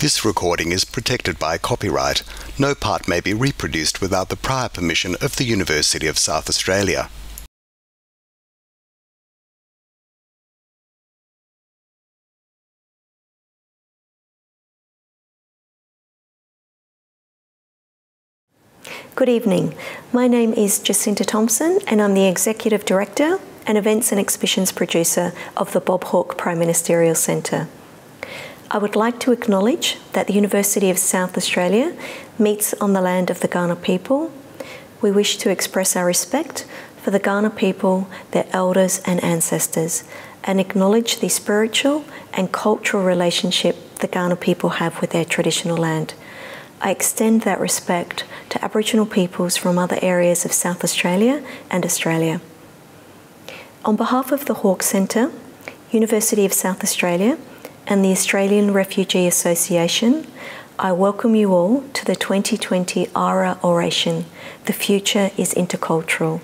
This recording is protected by copyright. No part may be reproduced without the prior permission of the University of South Australia. Good evening. My name is Jacinta Thompson and I'm the Executive Director and Events and Exhibitions Producer of the Bob Hawke Prime Ministerial Centre. I would like to acknowledge that the University of South Australia meets on the land of the Kaurna people. We wish to express our respect for the Kaurna people, their elders and ancestors, and acknowledge the spiritual and cultural relationship the Kaurna people have with their traditional land. I extend that respect to Aboriginal peoples from other areas of South Australia and Australia. On behalf of the Hawke Centre, University of South Australia, and the Australian Refugee Association, I welcome you all to the 2020 ARA Oration, The Future is Intercultural.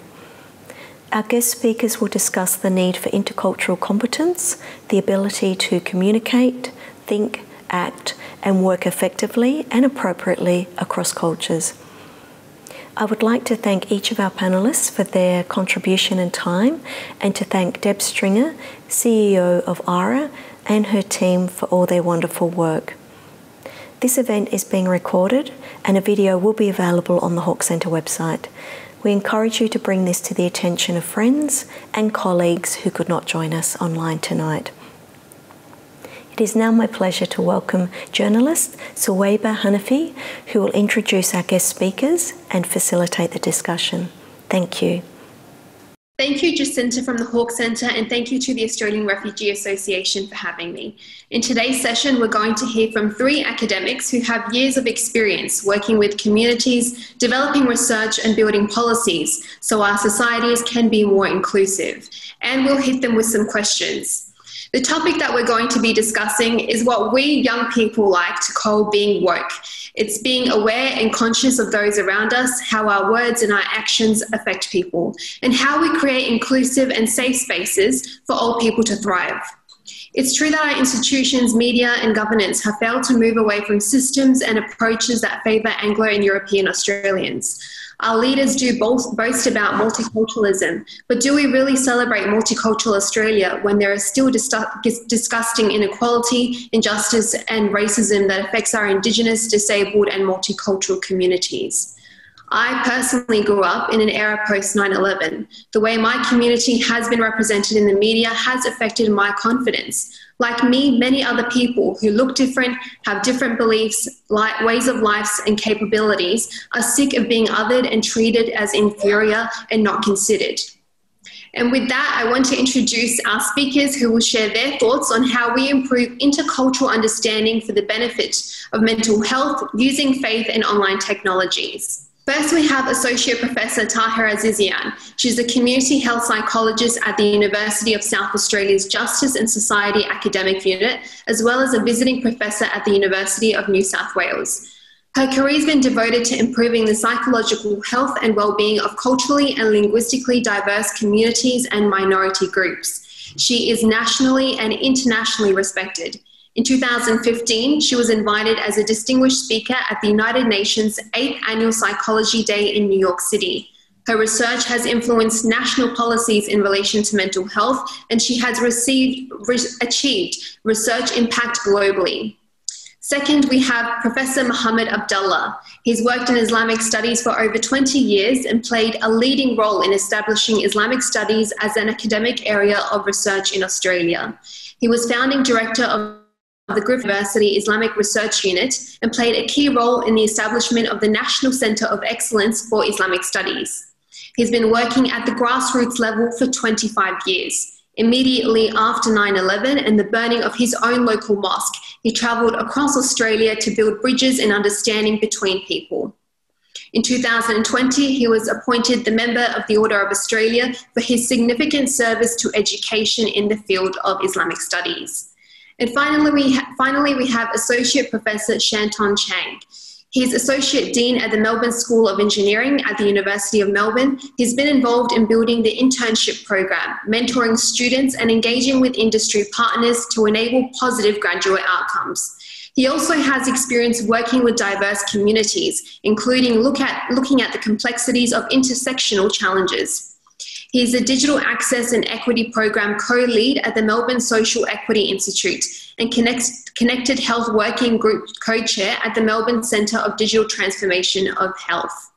Our guest speakers will discuss the need for intercultural competence, the ability to communicate, think, act, and work effectively and appropriately across cultures. I would like to thank each of our panellists for their contribution and time, and to thank Deb Stringer, CEO of ARA, and her team for all their wonderful work. This event is being recorded and a video will be available on the Hawke Centre website. We encourage you to bring this to the attention of friends and colleagues who could not join us online tonight. It is now my pleasure to welcome journalist Suwaiba Hanafi, who will introduce our guest speakers and facilitate the discussion. Thank you. Thank you, Jacinta from the Hawke Centre, and thank you to the Australian Refugee Association for having me. In today's session, we're going to hear from three academics who have years of experience working with communities, developing research and building policies so our societies can be more inclusive. And we'll hit them with some questions. The topic that we're going to be discussing is what we young people like to call being woke. It's being aware and conscious of those around us, how our words and our actions affect people, and how we create inclusive and safe spaces for all people to thrive. It's true that our institutions, media and governance have failed to move away from systems and approaches that favour Anglo and European Australians. Our leaders do boast about multiculturalism, but do we really celebrate multicultural Australia when there is still disgusting inequality, injustice and racism that affects our Indigenous, disabled and multicultural communities? I personally grew up in an era post 9/11. The way my community has been represented in the media has affected my confidence. Like me, many other people who look different, have different beliefs, ways of life and capabilities are sick of being othered and treated as inferior and not considered. And with that, I want to introduce our speakers who will share their thoughts on how we improve intercultural understanding for the benefit of mental health using faith and online technologies. First, we have Associate Professor Tahira Zizian. She's a community health psychologist at the University of South Australia's Justice and Society Academic Unit, as well as a visiting professor at the University of New South Wales. Her career has been devoted to improving the psychological health and well-being of culturally and linguistically diverse communities and minority groups. She is nationally and internationally respected. In 2015, she was invited as a distinguished speaker at the United Nations 8th Annual Psychology Day in New York City. Her research has influenced national policies in relation to mental health, and she has achieved research impact globally. Second, we have Professor Muhammad Abdullah. He's worked in Islamic studies for over 20 years and played a leading role in establishing Islamic studies as an academic area of research in Australia. He was founding director of the Griffith University Islamic Research Unit and played a key role in the establishment of the National Centre of Excellence for Islamic Studies. He's been working at the grassroots level for 25 years. Immediately after 9/11 and the burning of his own local mosque, he travelled across Australia to build bridges and understanding between people. In 2020, he was appointed the Member of the Order of Australia for his significant service to education in the field of Islamic Studies. And finally, we have Associate Professor Shanton Chang. He's Associate Dean at the Melbourne School of Engineering at the University of Melbourne. He's been involved in building the internship program, mentoring students and engaging with industry partners to enable positive graduate outcomes. He also has experience working with diverse communities, including looking at the complexities of intersectional challenges. He is a Digital Access and Equity Program co-lead at the Melbourne Social Equity Institute and Connected Health Working Group co-chair at the Melbourne Centre of Digital Transformation of Health.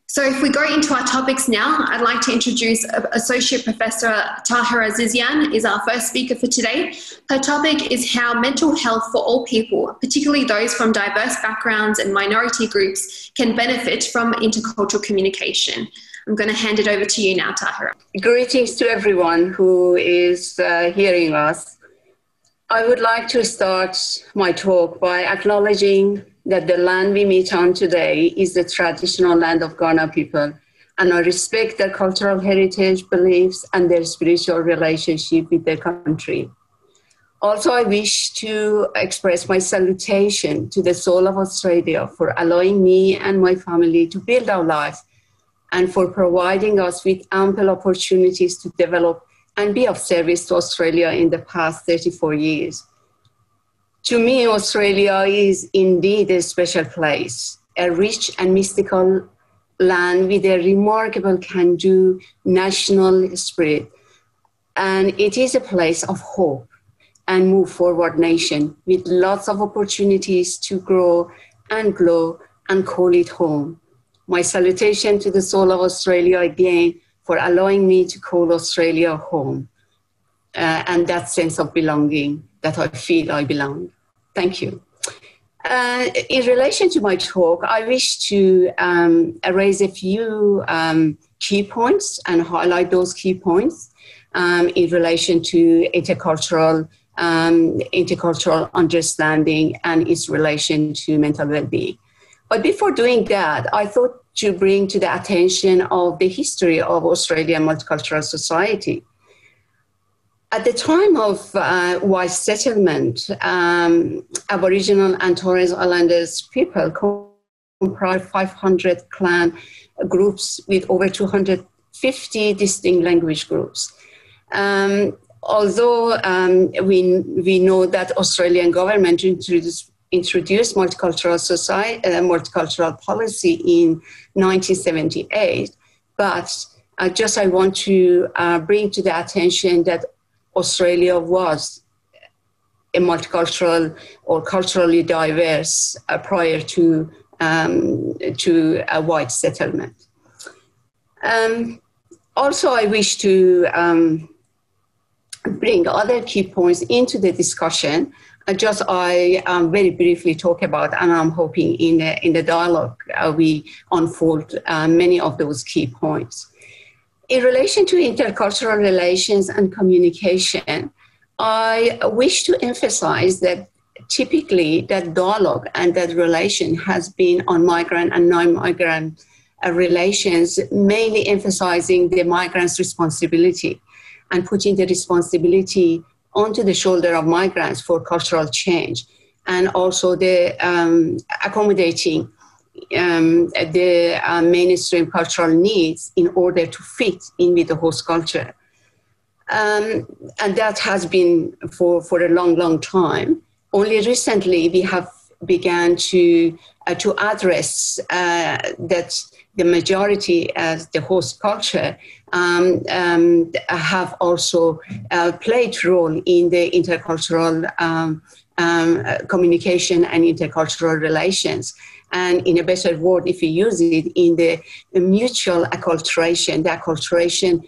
So if we go into our topics now, I'd like to introduce Associate Professor Tahira Zizian is our first speaker for today. Her topic is how mental health for all people, particularly those from diverse backgrounds and minority groups, can benefit from intercultural communication. I'm going to hand it over to you now, Tahira. Greetings to everyone who is hearing us. I would like to start my talk by acknowledging that the land we meet on today is the traditional land of Kaurna people, and I respect their cultural heritage, beliefs, and their spiritual relationship with their country. Also, I wish to express my salutation to the soul of Australia for allowing me and my family to build our life and for providing us with ample opportunities to develop and be of service to Australia in the past 34 years. To me, Australia is indeed a special place, a rich and mystical land with a remarkable can-do national spirit. And it is a place of hope and move forward nation with lots of opportunities to grow and glow and call it home. My salutation to the soul of Australia again for allowing me to call Australia home and that sense of belonging that I feel I belong. Thank you. In relation to my talk, I wish to raise a few key points and highlight those key points in relation to intercultural understanding and its relation to mental well-being. But before doing that, I thought to bring to the attention of the history of Australian multicultural society. At the time of white settlement, Aboriginal and Torres Islanders people comprised 500 clan groups with over 250 distinct language groups. Although we know that Australian government introduced multicultural policy in 1978, but I want to bring to the attention that Australia was a multicultural or culturally diverse prior to a white settlement. Also, I wish to bring other key points into the discussion. I very briefly talk about, and I'm hoping in the dialogue we unfold many of those key points. In relation to intercultural relations and communication, I wish to emphasize that typically that dialogue and that relation has been on migrant and non-migrant relations, mainly emphasizing the migrants' responsibility and putting the responsibility onto the shoulder of migrants for cultural change, and also the accommodating the mainstream cultural needs in order to fit in with the host culture. And that has been for a long time. Only recently we have began to address that the majority as the host culture have also played role in the intercultural communication and intercultural relations. And in a better word, if you use it, in the mutual acculturation, the acculturation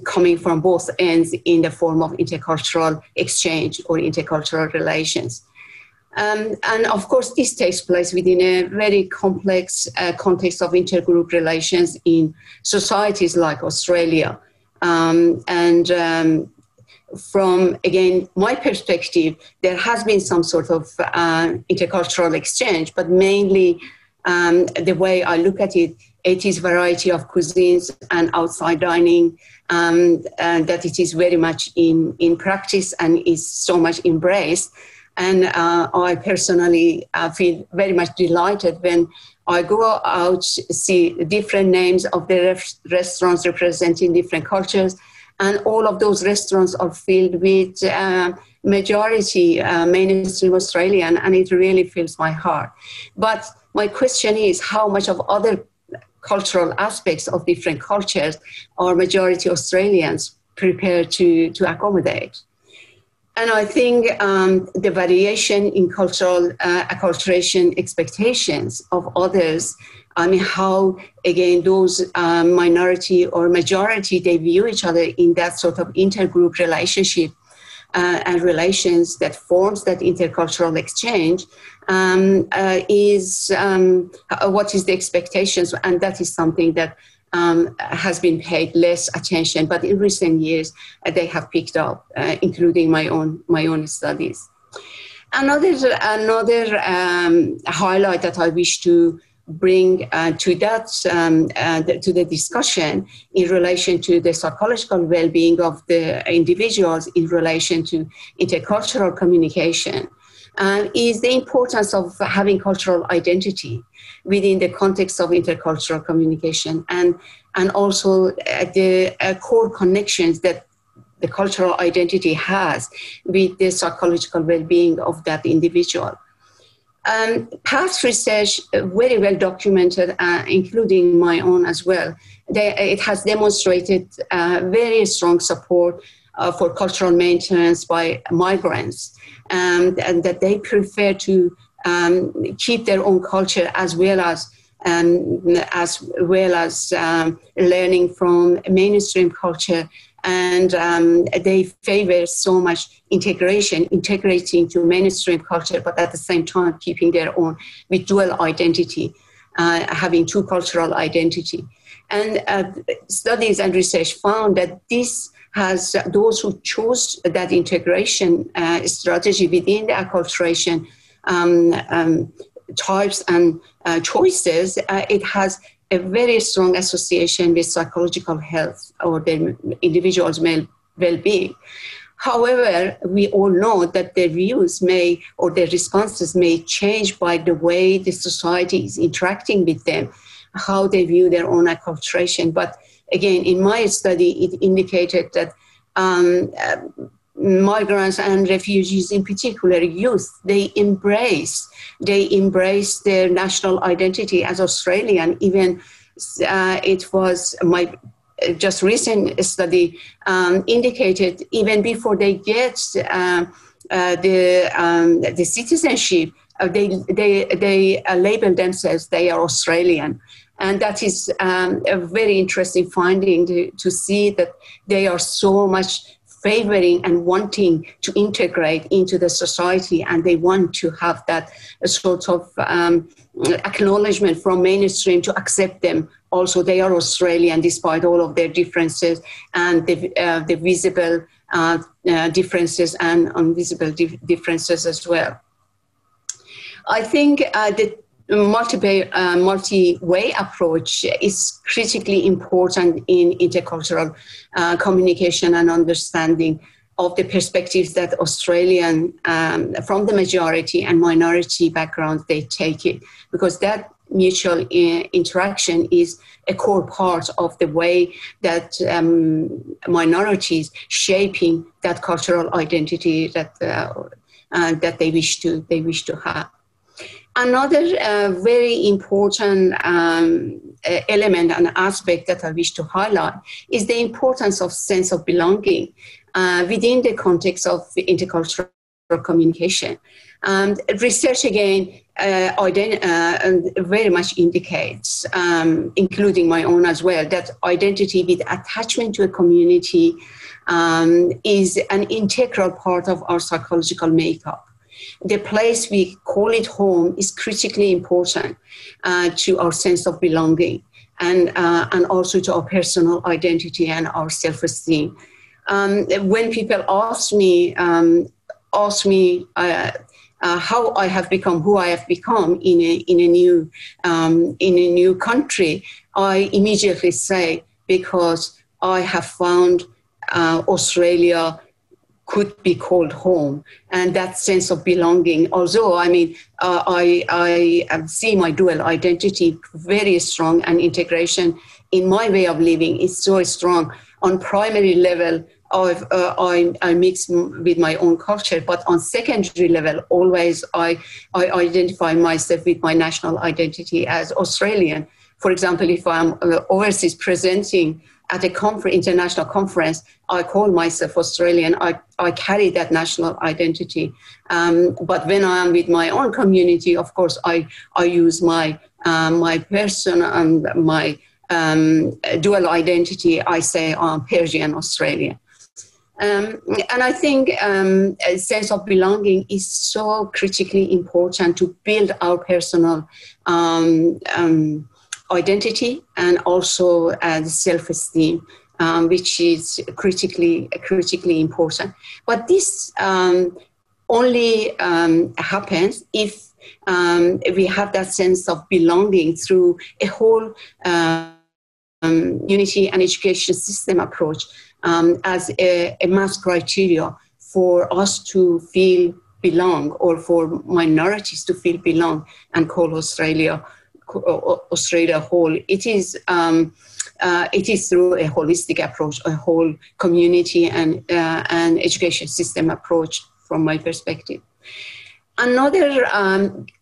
coming from both ends in the form of intercultural exchange or intercultural relations. And of course, this takes place within a very complex context of intergroup relations in societies like Australia. From, again, my perspective, there has been some sort of intercultural exchange, but mainly the way I look at it, it is variety of cuisines and outside dining, and that it is very much in practice and is so much embraced. And I personally feel very much delighted when I go out, see different names of the restaurants representing different cultures, and all of those restaurants are filled with majority mainstream Australian, and it really fills my heart. But my question is, how much of other cultural aspects of different cultures are majority Australians prepared to accommodate? And I think the variation in cultural acculturation expectations of others, I mean, how, again, those minority or majority, they view each other in that sort of intergroup relationship and relations that forms that intercultural exchange is what is the expectations. And that is something that has been paid less attention, but in recent years they have picked up, including my own studies. Another highlight that I wish to bring to the discussion in relation to the psychological well-being of the individuals in relation to intercultural communication is the importance of having cultural identity within the context of intercultural communication, and also the core connections that the cultural identity has with the psychological well-being of that individual. Past research, very well documented, including my own as well, it has demonstrated very strong support for cultural maintenance by migrants, and that they prefer to keep their own culture as well as learning from mainstream culture, and they favor so much integrating to mainstream culture, but at the same time keeping their own with dual identity, having two cultural identity. And studies and research found that this has those who chose that integration strategy within the acculturation types and choices, it has a very strong association with psychological health or the individual's well-being. However, we all know that their views or their responses may change by the way the society is interacting with them, how they view their own acculturation. But again, in my study, it indicated that migrants and refugees, in particular youth, they embrace their national identity as Australian. Even it was my just recent study indicated even before they get the citizenship, they label themselves they are Australian. And that is a very interesting finding to see that they are so much favoring and wanting to integrate into the society, and they want to have that sort of acknowledgement from mainstream to accept them. Also, they are Australian despite all of their differences and the visible differences and invisible differences as well. I think the multi-way approach is critically important in intercultural communication and understanding of the perspectives that Australian from the majority and minority backgrounds they take it, because that mutual interaction is a core part of the way that minorities shaping that cultural identity that they wish to have. Another very important element and aspect that I wish to highlight is the importance of sense of belonging within the context of intercultural communication. Research again very much indicates, including my own as well, that identity with attachment to a community is an integral part of our psychological makeup. The place we call it home is critically important to our sense of belonging and also to our personal identity and our self-esteem. When people ask me how I have become who I have become in a new country, I immediately say because I have found Australia could be called home, and that sense of belonging. Although, I mean, I see my dual identity very strong, and integration in my way of living is so strong. on primary level, I mix with my own culture, but on secondary level, always I identify myself with my national identity as Australian. For example, if I'm overseas presenting at a international conference, I call myself Australian. I carry that national identity. But when I am with my own community, of course, I use my person and my dual identity. I say I'm Persian Australian. And I think a sense of belonging is so critically important to build our personal identity and also self-esteem, which is critically important. But this only happens if we have that sense of belonging through a whole unity and education system approach as a mass criteria for us to feel belong, or for minorities to feel belong and call Australia whole. It is through a holistic approach, a whole community and education system approach from my perspective. Another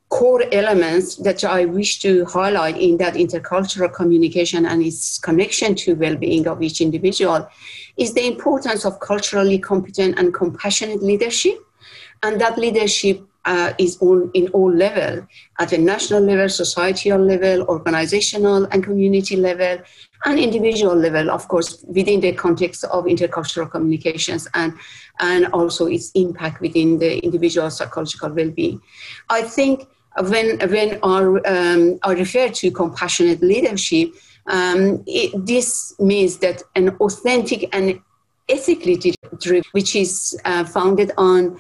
core elements that I wish to highlight in that intercultural communication and its connection to well-being of each individual is the importance of culturally competent and compassionate leadership. And that leadership is in all levels, at a national level, societal level, organizational and community level, and individual level, of course, within the context of intercultural communications and also its impact within the individual psychological well-being. I think when I refer to compassionate leadership, this means that an authentic and ethically driven, which is founded on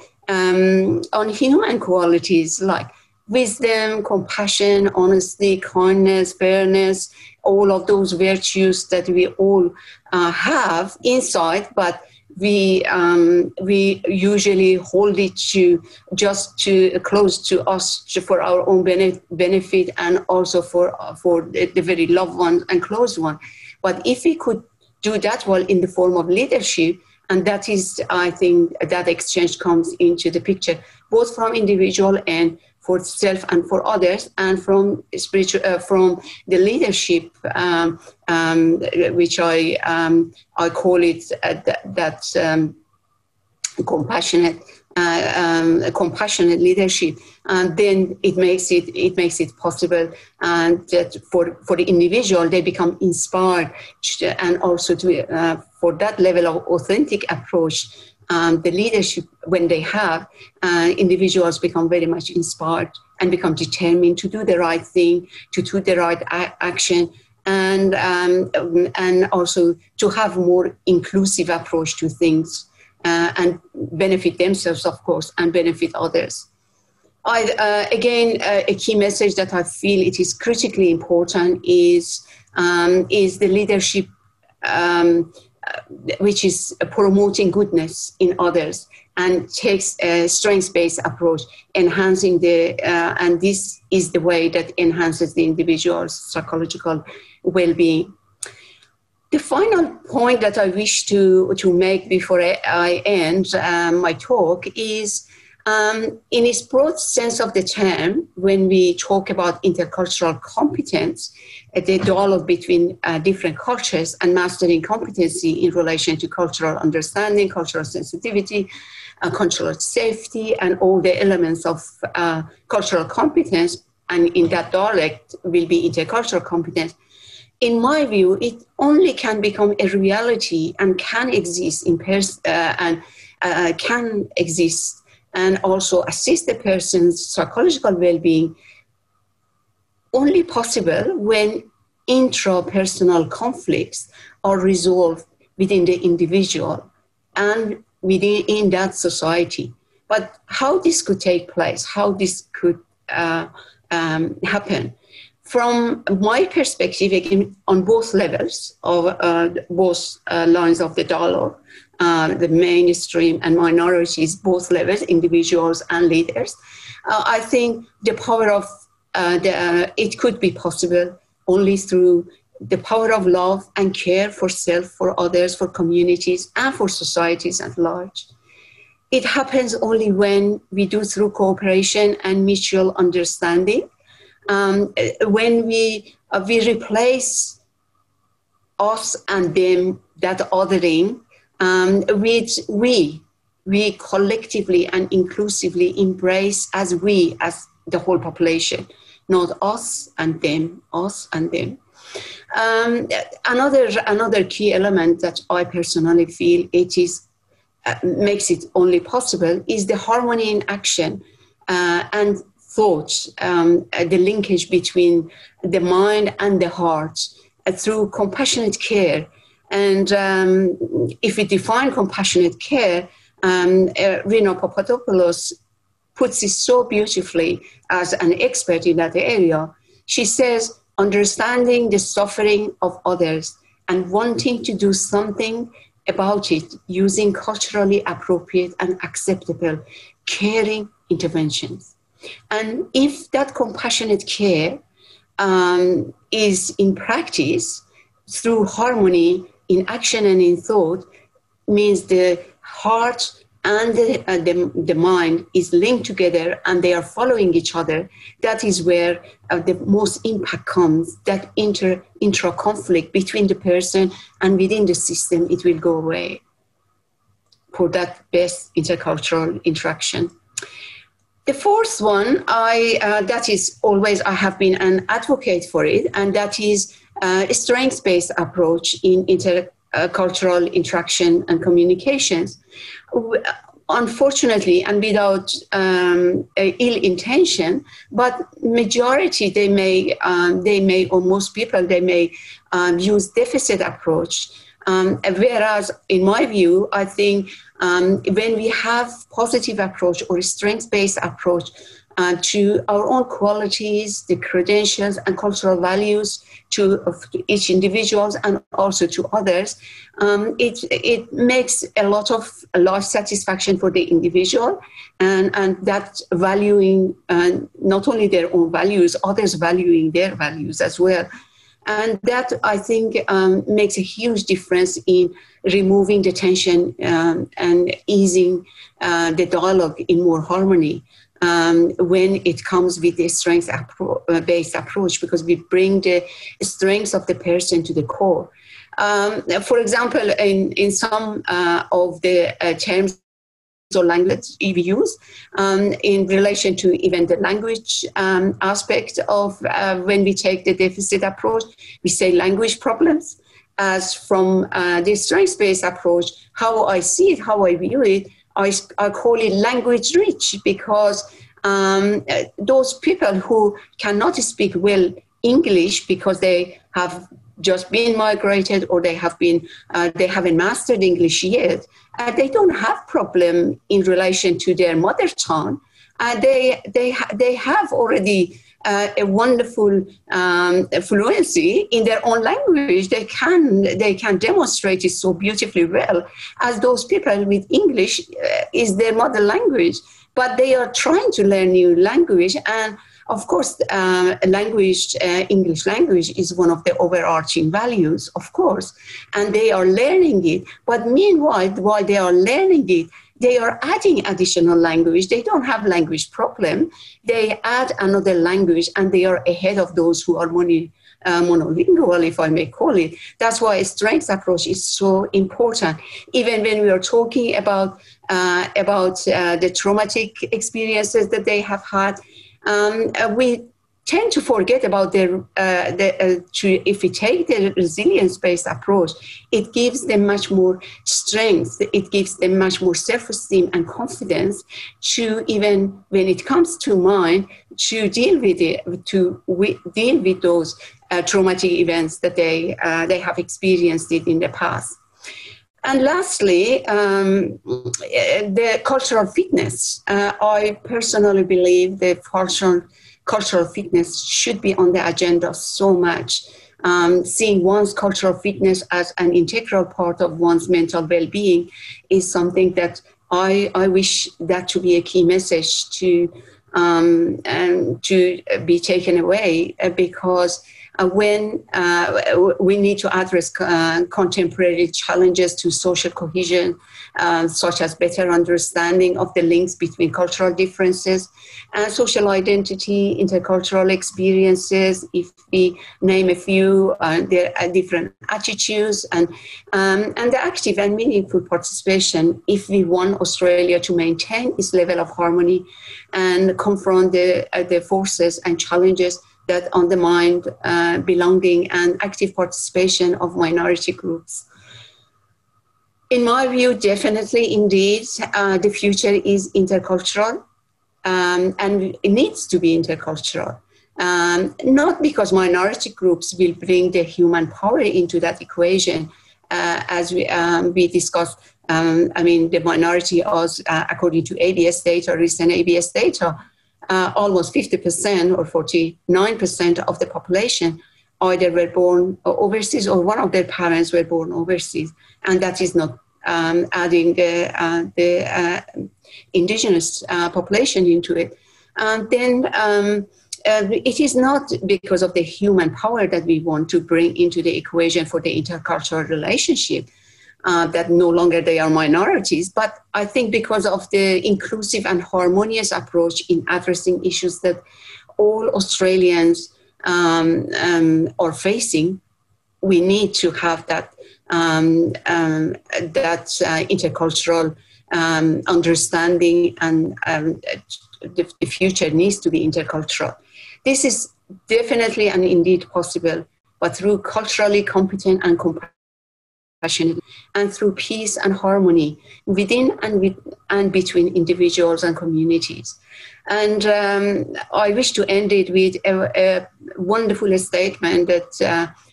human qualities like wisdom, compassion, honesty, kindness, fairness, all of those virtues that we all have inside, but we usually hold it to close to us for our own benefit and also for the very loved ones and close one. But if we could do that well in the form of leadership, and that is, I think, that exchange comes into the picture, both from individual and for self and for others, and from from the leadership, which I call it that compassionate leadership, and then it makes it possible, and that for the individual they become inspired, and also to for that level of authentic approach. The leadership, when they have, individuals become very much inspired and become determined to do the right thing, to do the right action, and also to have more inclusive approach to things and benefit themselves, of course, and benefit others. Again, a key message that I feel it is critically important is the leadership which is promoting goodness in others and takes a strengths-based approach, enhancing and this is the way that enhances the individual's psychological well-being. The final point that I wish to make before I end my talk is, in its broad sense of the term, when we talk about intercultural competence, the dialogue between different cultures and mastering competency in relation to cultural understanding, cultural sensitivity, cultural safety, and all the elements of cultural competence, and in that dialect will be intercultural competence. In my view, it only can become a reality and can exist and also assist the person's psychological well-being only possible when intrapersonal conflicts are resolved within the individual and within that society. But how this could take place, how this could happen, from my perspective, again, on both levels of both lines of the dialogue, the mainstream and minorities, both levels, individuals and leaders, I think the power of it could be possible only through the power of love and care for self, for others, for communities, and for societies at large. It happens only when we do through cooperation and mutual understanding. When we replace us and them, that othering, which we collectively and inclusively embrace as the whole population, not us and them, us and them. Another key element that I personally feel makes it only possible is the harmony in action and thought, the linkage between the mind and the heart through compassionate care. And if we define compassionate care, Rina Papadopoulos puts it so beautifully as an expert in that area. She says, understanding the suffering of others and wanting to do something about it using culturally appropriate and acceptable caring interventions. And if that compassionate care is in practice through harmony in action and in thought, means the heart and the mind is linked together and they are following each other, that is where the most impact comes. That intra-conflict between the person and within the system, it will go away for that best intercultural interaction. The fourth one, that is always, I have been an advocate for it, and that is a strengths-based approach in intercultural interaction and communications. Unfortunately, and without ill intention, but majority, they may, or most people, they may use deficit approach. Whereas, in my view, I think when we have positive approach or strengths-based approach to our own qualities, the credentials and cultural values to each individuals and also to others, it makes a lot of life satisfaction for the individual, and that valuing not only their own values, others valuing their values as well. And that, I think, makes a huge difference in removing the tension and easing the dialogue in more harmony when it comes with the strengths-based approach, because we bring the strengths of the person to the core. For example, in some of the terms or language we use in relation to even the language aspect of when we take the deficit approach, we say language problems. As from the strengths-based approach, how I see it, how I view it, I call it language rich, because those people who cannot speak well English because they have just been migrated or they haven't mastered English yet, they don't have problem in relation to their mother tongue. They have already a wonderful fluency in their own language. They can demonstrate it so beautifully well, as those people with English is their mother language, but they are trying to learn new language. And of course, English language is one of the overarching values, of course, and they are learning it. But meanwhile, while they are learning it, they are adding additional language. They don't have language problem. They add another language, and they are ahead of those who are monolingual, if I may call it. That's why a strengths approach is so important. Even when we are talking about the traumatic experiences that they have had, we tend to forget about if we take the resilience-based approach, it gives them much more strength. It gives them much more self-esteem and confidence to, even when it comes to mind, to deal with it, deal with those traumatic events that they have experienced it in the past. And lastly, the cultural fitness. I personally believe that cultural fitness should be on the agenda so much. Seeing one's cultural fitness as an integral part of one's mental well-being is something that I wish that to be a key message to be taken away, because when we need to address contemporary challenges to social cohesion, such as better understanding of the links between cultural differences and social identity, intercultural experiences. If we name a few, there are different attitudes and the active and meaningful participation if we want Australia to maintain its level of harmony and confront the forces and challenges that undermine belonging and active participation of minority groups. In my view, definitely, indeed, the future is intercultural, and it needs to be intercultural. Not because minority groups will bring the human power into that equation, as we discussed. The minority, according to ABS data, recent ABS data, almost 50% or 49% of the population either were born overseas or one of their parents were born overseas. And that is not adding the indigenous population into it. Then it is not because of the human power that we want to bring into the equation for the intercultural relationship, that no longer they are minorities, but I think because of the inclusive and harmonious approach in addressing issues that all Australians are facing, we need to have that intercultural understanding, and the future needs to be intercultural. This is definitely and indeed possible, but through culturally competent and compassionate, and through peace and harmony within and between individuals and communities. And I wish to end it with a wonderful statement that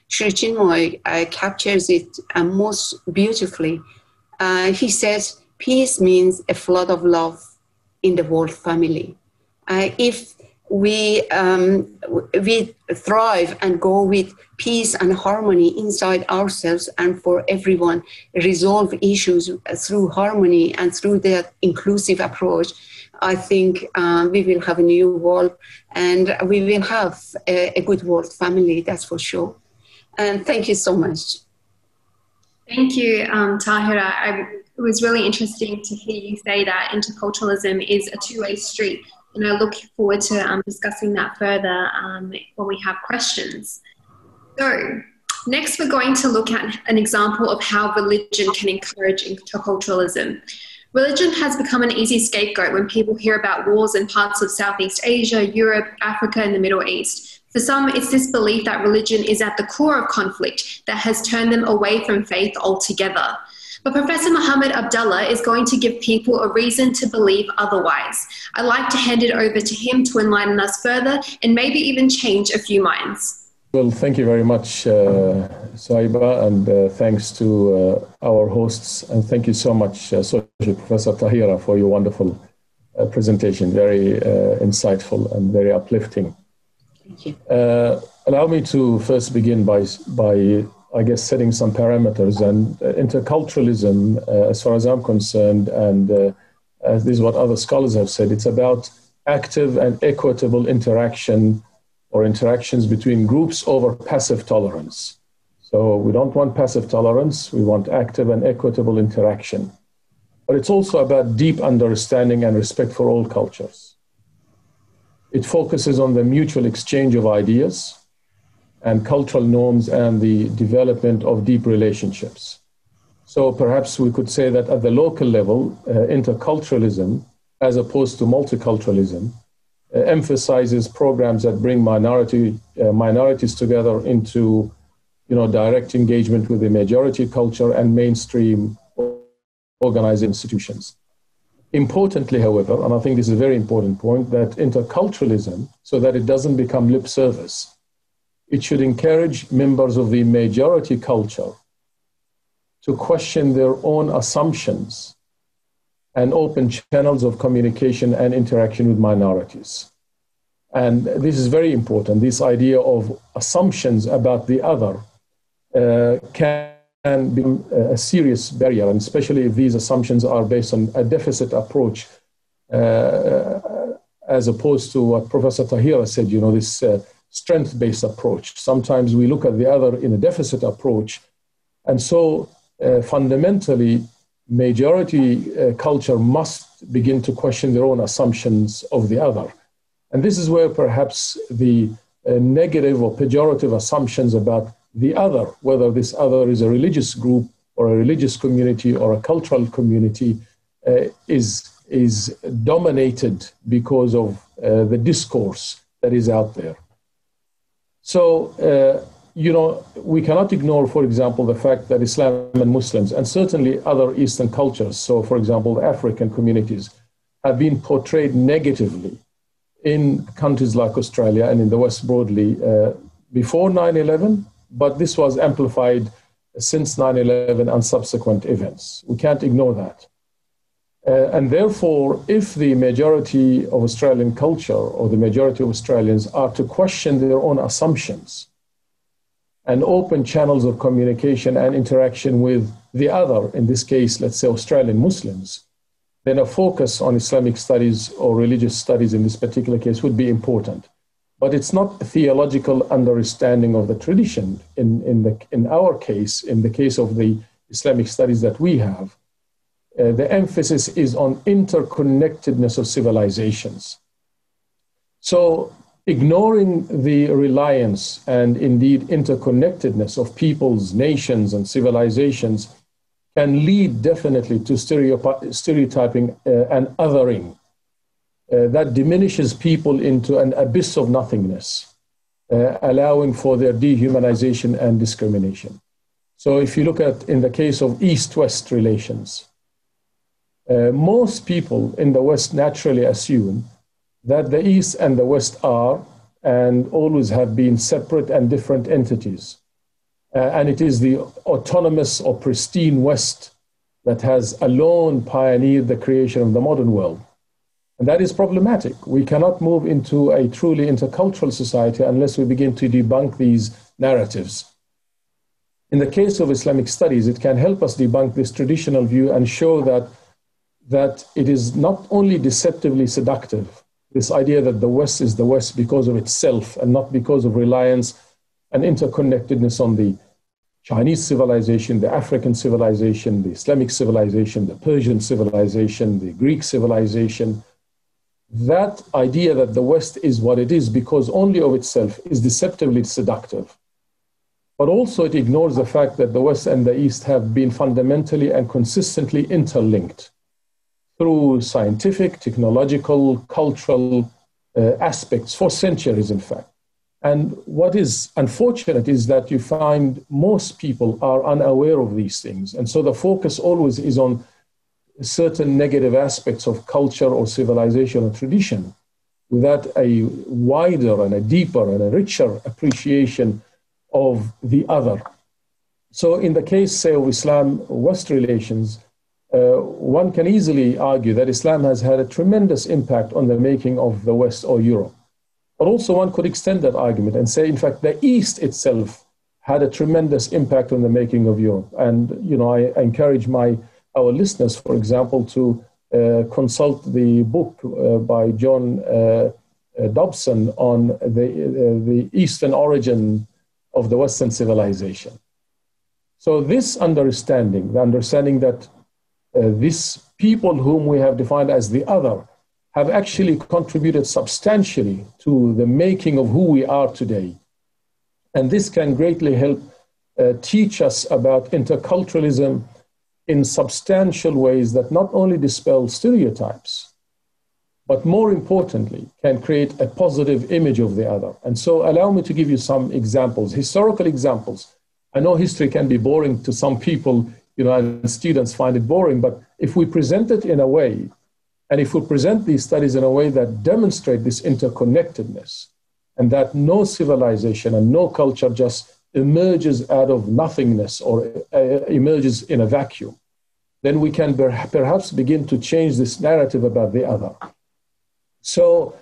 Sri Chinmoy captures it most beautifully. He says, peace means a flood of love in the world family. If we thrive and go with peace and harmony inside ourselves, and for everyone resolve issues through harmony and through that inclusive approach, I think we will have a new world, and we will have a good world family, that's for sure. And thank you so much. Thank you, Tahira. It was really interesting to hear you say that interculturalism is a two-way street. And I look forward to discussing that further when we have questions. So next, we're going to look at an example of how religion can encourage interculturalism. Religion has become an easy scapegoat when people hear about wars in parts of Southeast Asia, Europe, Africa, and the Middle East. For some, it's this belief that religion is at the core of conflict that has turned them away from faith altogether. But Professor Muhammad Abdullah is going to give people a reason to believe otherwise. I'd like to hand it over to him to enlighten us further and maybe even change a few minds. Well, thank you very much, Saiba, and thanks to our hosts. And thank you so much, Associate Professor Tahira, for your wonderful presentation. Very insightful and very uplifting. Thank you. Allow me to first begin by I guess, setting some parameters. And interculturalism, as far as I'm concerned, and this is what other scholars have said, it's about active and equitable interaction or interactions between groups over passive tolerance. So we don't want passive tolerance, we want active and equitable interaction. But it's also about deep understanding and respect for all cultures. It focuses on the mutual exchange of ideas and cultural norms and the development of deep relationships. So perhaps we could say that at the local level, interculturalism, as opposed to multiculturalism, emphasizes programs that bring minorities together into, direct engagement with the majority culture and mainstream organized institutions. Importantly, however, and I think this is a very important point, that interculturalism, so that it doesn't become lip service, it should encourage members of the majority culture to question their own assumptions and open channels of communication and interaction with minorities. And this is very important. This idea of assumptions about the other can be a serious barrier, and especially if these assumptions are based on a deficit approach, as opposed to what Professor Tahira said, this strength-based approach. Sometimes we look at the other in a deficit approach. And so fundamentally, majority culture must begin to question their own assumptions of the other. And this is where perhaps the negative or pejorative assumptions about the other, whether this other is a religious group or a religious community or a cultural community, is dominated because of the discourse that is out there. So, we cannot ignore, for example, the fact that Islam and Muslims, and certainly other Eastern cultures, so for example, the African communities, have been portrayed negatively in countries like Australia and in the West broadly before 9/11, but this was amplified since 9/11 and subsequent events. We can't ignore that. And therefore, if the majority of Australian culture or the majority of Australians are to question their own assumptions and open channels of communication and interaction with the other, in this case, let's say Australian Muslims, then a focus on Islamic studies or religious studies in this particular case would be important. But it's not a theological understanding of the tradition. In our case, in the case of the Islamic studies that we have, the emphasis is on interconnectedness of civilizations. So ignoring the reliance and indeed interconnectedness of peoples, nations, and civilizations can lead definitely to stereotyping and othering that diminishes people into an abyss of nothingness, allowing for their dehumanization and discrimination. So if you look at, in the case of East-West relations, most people in the West naturally assume that the East and the West are and always have been separate and different entities. And it is the autonomous or pristine West that has alone pioneered the creation of the modern world. And that is problematic. We cannot move into a truly intercultural society unless we begin to debunk these narratives. In the case of Islamic studies, it can help us debunk this traditional view and show that it is not only deceptively seductive, this idea that the West is the West because of itself and not because of reliance and interconnectedness on the Chinese civilization, the African civilization, the Islamic civilization, the Persian civilization, the Greek civilization. That idea that the West is what it is because only of itself is deceptively seductive. But also it ignores the fact that the West and the East have been fundamentally and consistently interlinked through scientific, technological, cultural aspects for centuries, in fact. And what is unfortunate is that you find most people are unaware of these things. And so the focus always is on certain negative aspects of culture or civilization or tradition without a wider and a deeper and a richer appreciation of the other. So in the case, say, of Islam-West relations, one can easily argue that Islam has had a tremendous impact on the making of the West or Europe. But also one could extend that argument and say, in fact, the East itself had a tremendous impact on the making of Europe. And, I encourage our listeners, for example, to consult the book by John Dobson on the Eastern origin of the Western civilization. So this understanding, the understanding that these people whom we have defined as the other have actually contributed substantially to the making of who we are today. And this can greatly help teach us about interculturalism in substantial ways that not only dispel stereotypes, but more importantly, can create a positive image of the other. And so allow me to give you some examples, historical examples. I know history can be boring to some people, and students find it boring, but if we present it in a way, and if we present these studies in a way that demonstrate this interconnectedness, and that no civilization and no culture just emerges out of nothingness or emerges in a vacuum, then we can perhaps begin to change this narrative about the other. So,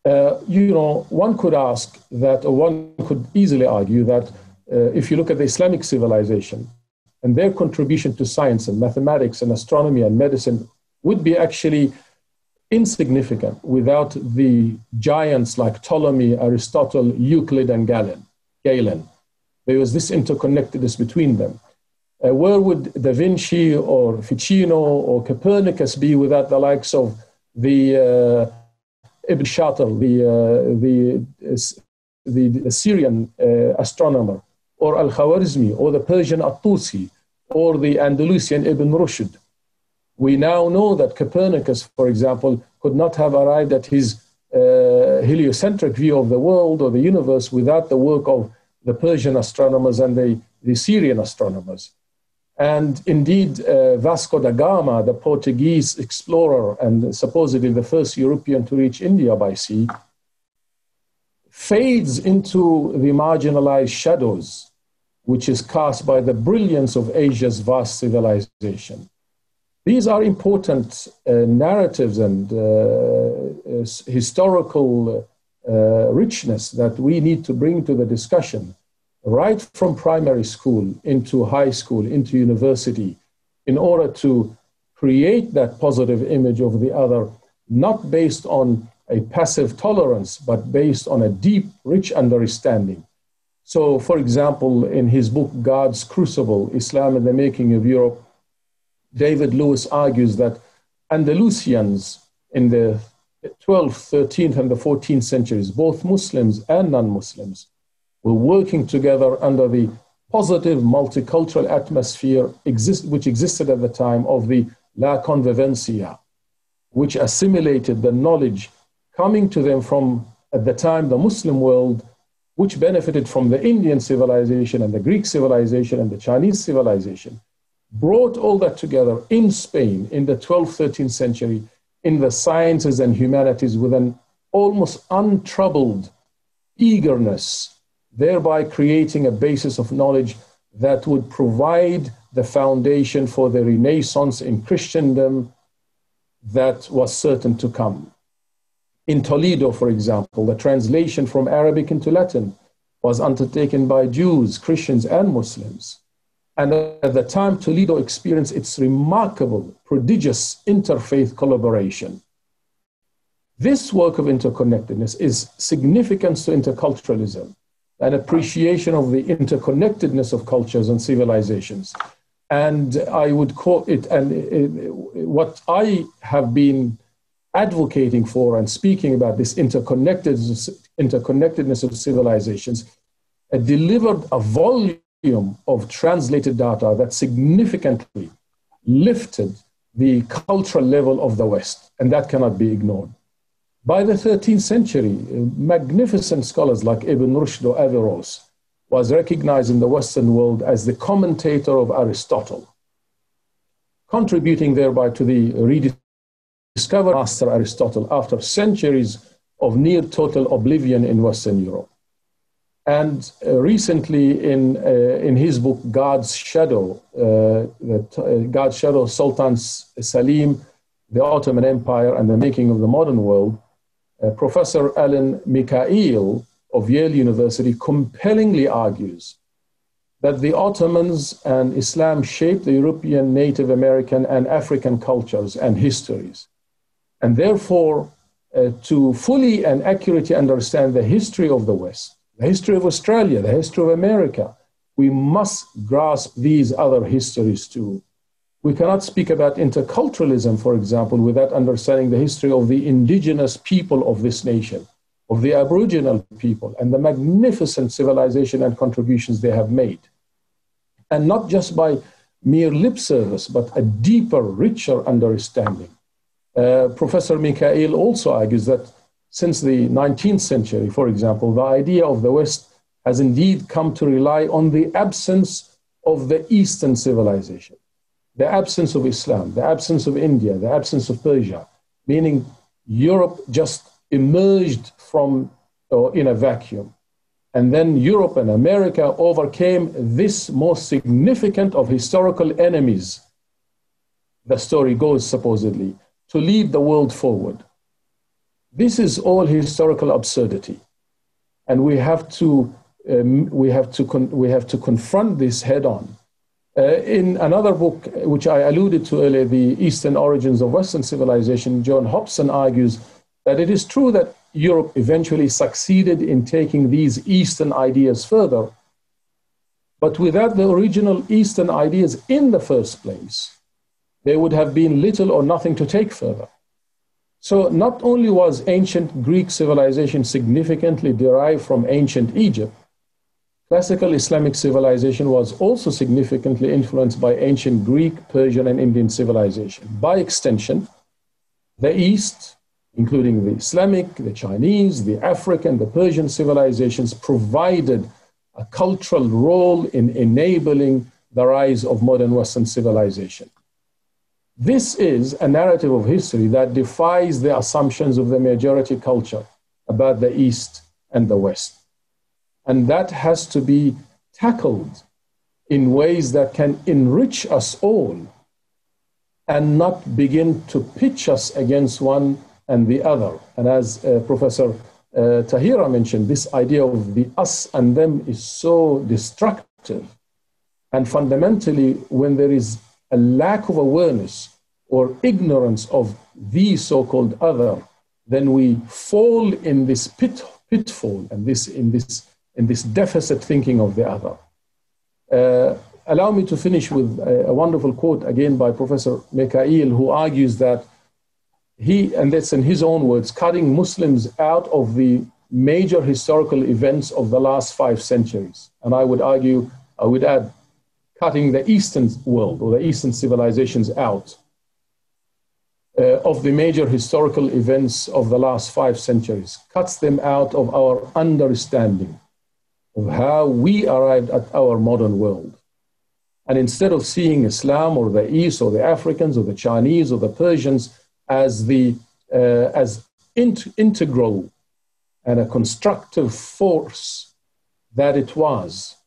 one could ask that, or one could easily argue that if you look at the Islamic civilization and their contribution to science and mathematics and astronomy and medicine would be actually insignificant without the giants like Ptolemy, Aristotle, Euclid, and Galen. There was this interconnectedness between them. Where would Da Vinci or Ficino or Copernicus be without the likes of the Ibn Shatir, the Syrian astronomer, or Al-Khwarizmi, or the Persian At-Tusi, or the Andalusian Ibn Rushd? We now know that Copernicus, for example, could not have arrived at his heliocentric view of the world or the universe without the work of the Persian astronomers and the Syrian astronomers. And indeed, Vasco da Gama, the Portuguese explorer and supposedly the first European to reach India by sea, fades into the marginalized shadows, which is cast by the brilliance of Asia's vast civilization. These are important narratives and historical richness that we need to bring to the discussion, right from primary school into high school, into university, in order to create that positive image of the other, not based on a passive tolerance, but based on a deep, rich understanding. So, for example, in his book, God's Crucible, Islam and the Making of Europe, David Lewis argues that Andalusians in the 12th, 13th, and the 14th centuries, both Muslims and non-Muslims, were working together under the positive multicultural atmosphere which existed at the time of the La Convivencia, which assimilated the knowledge coming to them from, at the time, the Muslim world, which benefited from the Indian civilization and the Greek civilization and the Chinese civilization, brought all that together in Spain in the 12th, 13th century, in the sciences and humanities with an almost untroubled eagerness, thereby creating a basis of knowledge that would provide the foundation for the Renaissance in Christendom that was certain to come. In Toledo, for example, the translation from Arabic into Latin was undertaken by Jews, Christians, and Muslims. And at the time, Toledo experienced its remarkable, prodigious interfaith collaboration. This work of interconnectedness is significant to interculturalism, an appreciation of the interconnectedness of cultures and civilizations. And I would call it, what I have been advocating for and speaking about, this interconnectedness of civilizations, delivered a volume of translated data that significantly lifted the cultural level of the West, and that cannot be ignored. By the 13th century, magnificent scholars like Ibn Rushd or Averroes was recognized in the Western world as the commentator of Aristotle, contributing thereby to the rediscovered master Aristotle after centuries of near total oblivion in Western Europe. And recently in his book, God's Shadow, God's Shadow, Sultan Salim, the Ottoman Empire and the Making of the Modern World, Professor Alan Mikhail of Yale University compellingly argues that the Ottomans and Islam shaped the European, Native American, and African cultures and histories. And therefore, to fully and accurately understand the history of the West, the history of Australia, the history of America, we must grasp these other histories too. We cannot speak about interculturalism, for example, without understanding the history of the indigenous people of this nation, of the Aboriginal people, and the magnificent civilization and contributions they have made. And not just by mere lip service, but a deeper, richer understanding. Professor Mikhail also argues that since the 19th century, for example, the idea of the West has indeed come to rely on the absence of the Eastern civilization, the absence of Islam, the absence of India, the absence of Persia, meaning Europe just emerged from or in a vacuum. And then Europe and America overcame this most significant of historical enemies, the story goes supposedly, to lead the world forward. This is all historical absurdity, and we have to confront this head on. In another book, which I alluded to earlier, The Eastern Origins of Western Civilization, John Hobson argues that it is true that Europe eventually succeeded in taking these Eastern ideas further, but without the original Eastern ideas in the first place, there would have been little or nothing to take further. So not only was ancient Greek civilization significantly derived from ancient Egypt, classical Islamic civilization was also significantly influenced by ancient Greek, Persian, and Indian civilization. By extension, the East, including the Islamic, the Chinese, the African, the Persian civilizations, provided a cultural role in enabling the rise of modern Western civilization. This is a narrative of history that defies the assumptions of the majority culture about the East and the West. And that has to be tackled in ways that can enrich us all and not begin to pitch us against one and the other. And as Professor Tahira mentioned, this idea of the us and them is so destructive. And fundamentally, when there is a lack of awareness or ignorance of the so-called other, then we fall in this pitfall and in this deficit thinking of the other. Allow me to finish with a wonderful quote again by Professor Mikhail, who argues that and that's in his own words, cutting Muslims out of the major historical events of the last 5 centuries. And I would argue, I would add, cutting the Eastern world or the Eastern civilizations out of the major historical events of the last 5 centuries, cuts them out of our understanding of how we arrived at our modern world. And instead of seeing Islam or the East or the Africans or the Chinese or the Persians as integral and a constructive force that it was,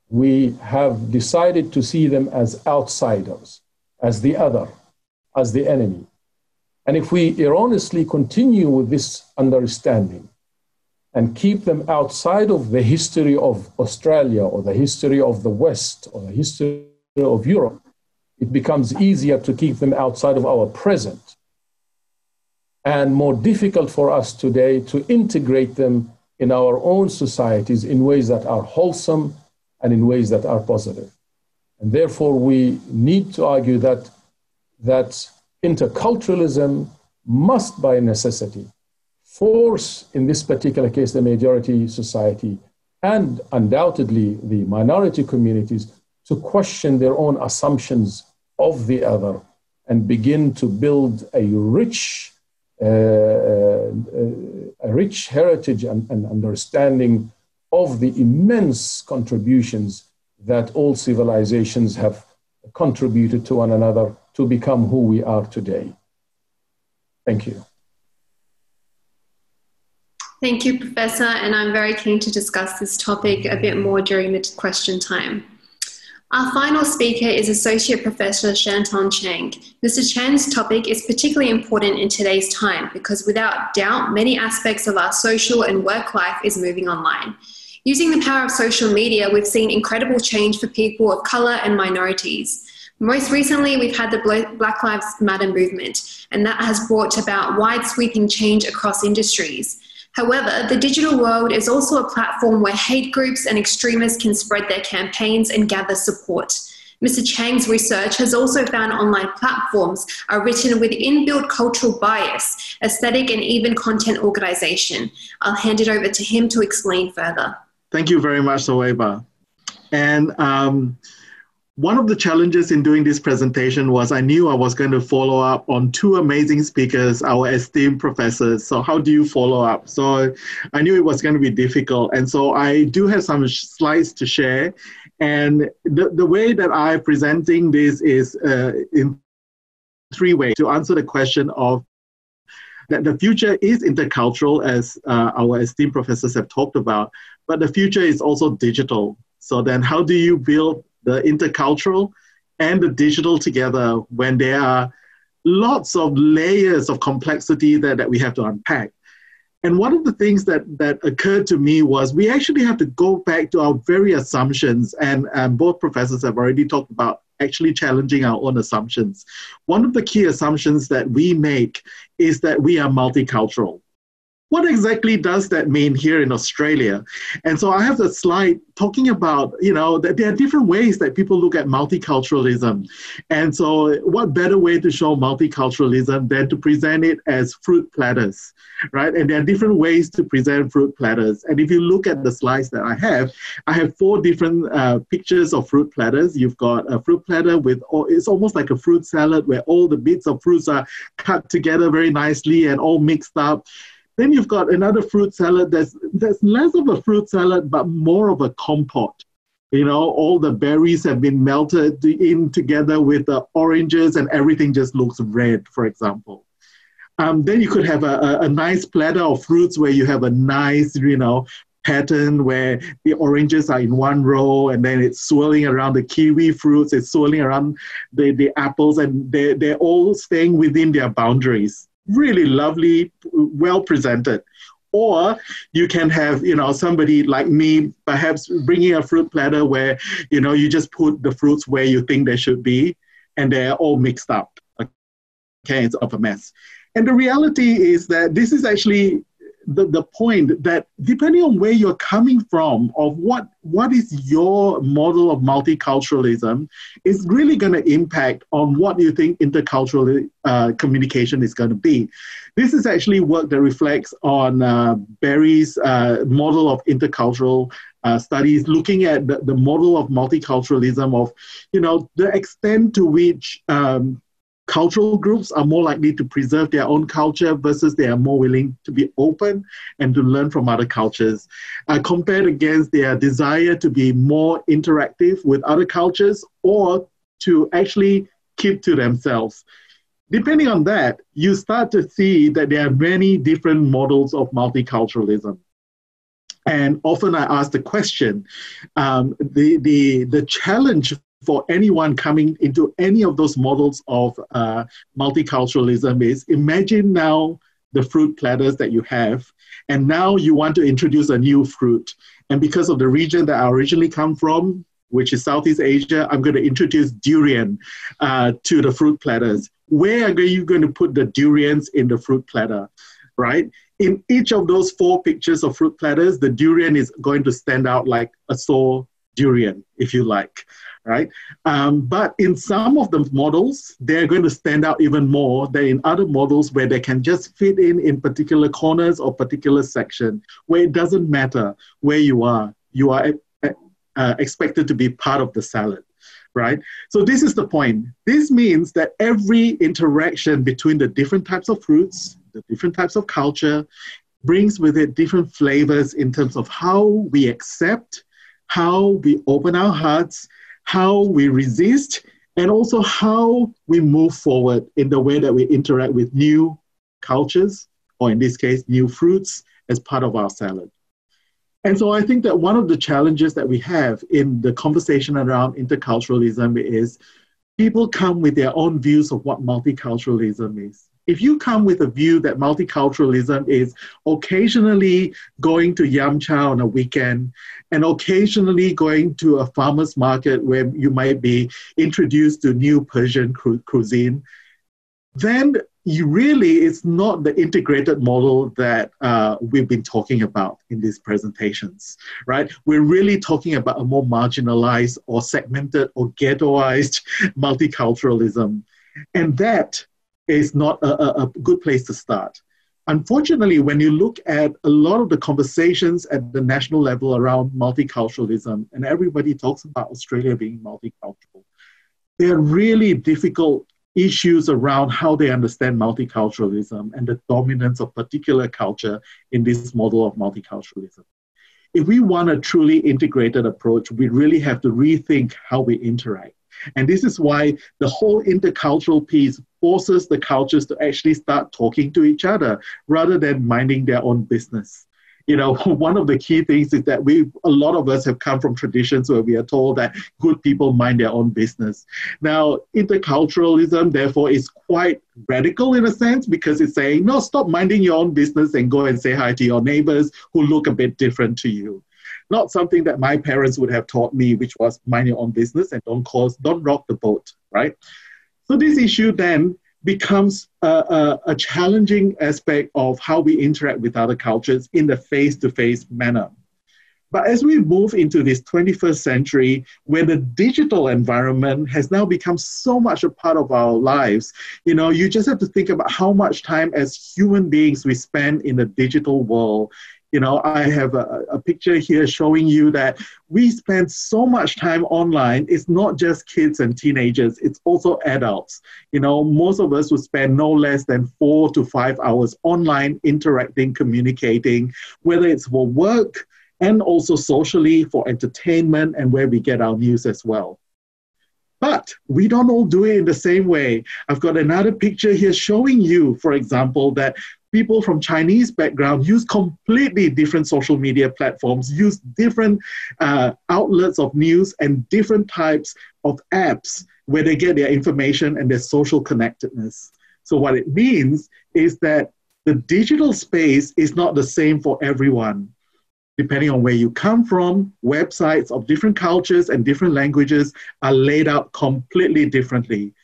we have decided to see them as outsiders, as the other, as the enemy. And if we erroneously continue with this understanding and keep them outside of the history of Australia or the history of the West or the history of Europe, it becomes easier to keep them outside of our present and more difficult for us today to integrate them in our own societies in ways that are wholesome and in ways that are positive. And therefore, we need to argue that interculturalism must, by necessity, force, in this particular case, the majority society and undoubtedly the minority communities to question their own assumptions of the other and begin to build a rich heritage and understanding of the immense contributions that all civilizations have contributed to one another to become who we are today. Thank you. Thank you, Professor, and I'm very keen to discuss this topic a bit more during the question time. Our final speaker is Associate Professor Shanton Chang. Mr. Chang's topic is particularly important in today's time because without doubt, many aspects of our social and work life is moving online. Using the power of social media, we've seen incredible change for people of colour and minorities. Most recently, we've had the Black Lives Matter movement, and that has brought about wide-sweeping change across industries. However, the digital world is also a platform where hate groups and extremists can spread their campaigns and gather support. Mr. Chang's research has also found online platforms are written with inbuilt cultural bias, aesthetic, and even content organization. I'll hand it over to him to explain further. Thank you very much, Zoeba. And one of the challenges in doing this presentation was I knew I was going to follow up on 2 amazing speakers, our esteemed professors. So how do you follow up? So I knew it was going to be difficult. And so I do have some slides to share. And the way that I'm presenting this is in 3 ways to answer the question of that the future is intercultural, as our esteemed professors have talked about, but the future is also digital. So then how do you build the intercultural and the digital together when there are lots of layers of complexity that we have to unpack? And one of the things that occurred to me was we actually have to go back to our very assumptions, and both professors have already talked about actually challenging our own assumptions. One of the key assumptions that we make is that we are multicultural. What exactly does that mean here in Australia? And so I have a slide talking about, that there are different ways that people look at multiculturalism. And so what better way to show multiculturalism than to present it as fruit platters, right? And there are different ways to present fruit platters. And if you look at the slides that I have 4 different pictures of fruit platters. You've got a fruit platter with, it's almost like a fruit salad where all the bits of fruits are cut together very nicely and all mixed up. Then you've got another fruit salad that's less of a fruit salad, but more of a compote. All the berries have been melted in together with the oranges and everything just looks red, for example. Then you could have a nice platter of fruits where you have a nice, pattern where the oranges are in one row and then it's swirling around the kiwi fruits, it's swirling around the apples, and they're all staying within their boundaries. Really lovely, well presented. Or you can have, somebody like me, perhaps bringing a fruit platter where, you just put the fruits where you think they should be, and they're all mixed up. Okay, it's a mess. And the reality is that this is actually the point, that depending on where you're coming from, of what is your model of multiculturalism, is really going to impact on what you think intercultural communication is going to be. This is actually work that reflects on Barry's model of intercultural studies, looking at the model of multiculturalism, of the extent to which cultural groups are more likely to preserve their own culture versus they are more willing to be open and to learn from other cultures, compared against their desire to be more interactive with other cultures or to actually keep to themselves. Depending on that, you start to see that there are many different models of multiculturalism. And often I ask the question, the challenge for anyone coming into any of those models of multiculturalism is, imagine now the fruit platters that you have, and now you want to introduce a new fruit. And because of the region that I originally come from, which is Southeast Asia, I'm going to introduce durian to the fruit platters. Where are you going to put the durians in the fruit platter, right? In each of those 4 pictures of fruit platters, the durian is going to stand out like a sore durian, if you like. Right? But in some of the models, they're going to stand out even more than in other models where they can just fit in particular corners or particular section, where it doesn't matter where you are expected to be part of the salad, right? So this is the point. This means that every interaction between the different types of fruits, the different types of culture, brings with it different flavors in terms of how we accept, how we open our hearts, how we resist, and also how we move forward in the way that we interact with new cultures, or in this case, new fruits, as part of our salad. And so I think that one of the challenges that we have in the conversation around interculturalism is people come with their own views of what multiculturalism is. If you come with a view that multiculturalism is occasionally going to Yam Cha on a weekend and occasionally going to a farmer's market where you might be introduced to new Persian cuisine, then it's not the integrated model that we've been talking about in these presentations, right? We're really talking about a more marginalized or segmented or ghettoized multiculturalism. And that is not a good place to start. Unfortunately, when you look at a lot of the conversations at the national level around multiculturalism, and everybody talks about Australia being multicultural, there are really difficult issues around how they understand multiculturalism and the dominance of particular culture in this model of multiculturalism. If we want a truly integrated approach, we really have to rethink how we interact. And this is why the whole intercultural piece forces the cultures to actually start talking to each other rather than minding their own business. one of the key things is that a lot of us have come from traditions where we are told that good people mind their own business. Now, interculturalism, therefore, is quite radical in a sense, because it's saying, no, stop minding your own business and go and say hi to your neighbors who look a bit different to you. Not something that my parents would have taught me, which was mind your own business and don't rock the boat, right? So this issue then becomes a challenging aspect of how we interact with other cultures in the face-to-face manner. But as we move into this 21st century, where the digital environment has now become so much a part of our lives, you just have to think about how much time as human beings we spend in the digital world. I have a picture here showing you that we spend so much time online. It's not just kids and teenagers, it's also adults. Most of us would spend no less than 4 to 5 hours online interacting, communicating, whether it's for work and also socially for entertainment and where we get our news as well. But we don't all do it in the same way. I've got another picture here showing you, for example, that people from Chinese background use completely different social media platforms, use different outlets of news and different types of apps where they get their information and their social connectedness. So what it means is that the digital space is not the same for everyone. Depending on where you come from, websites of different cultures and different languages are laid out completely differently.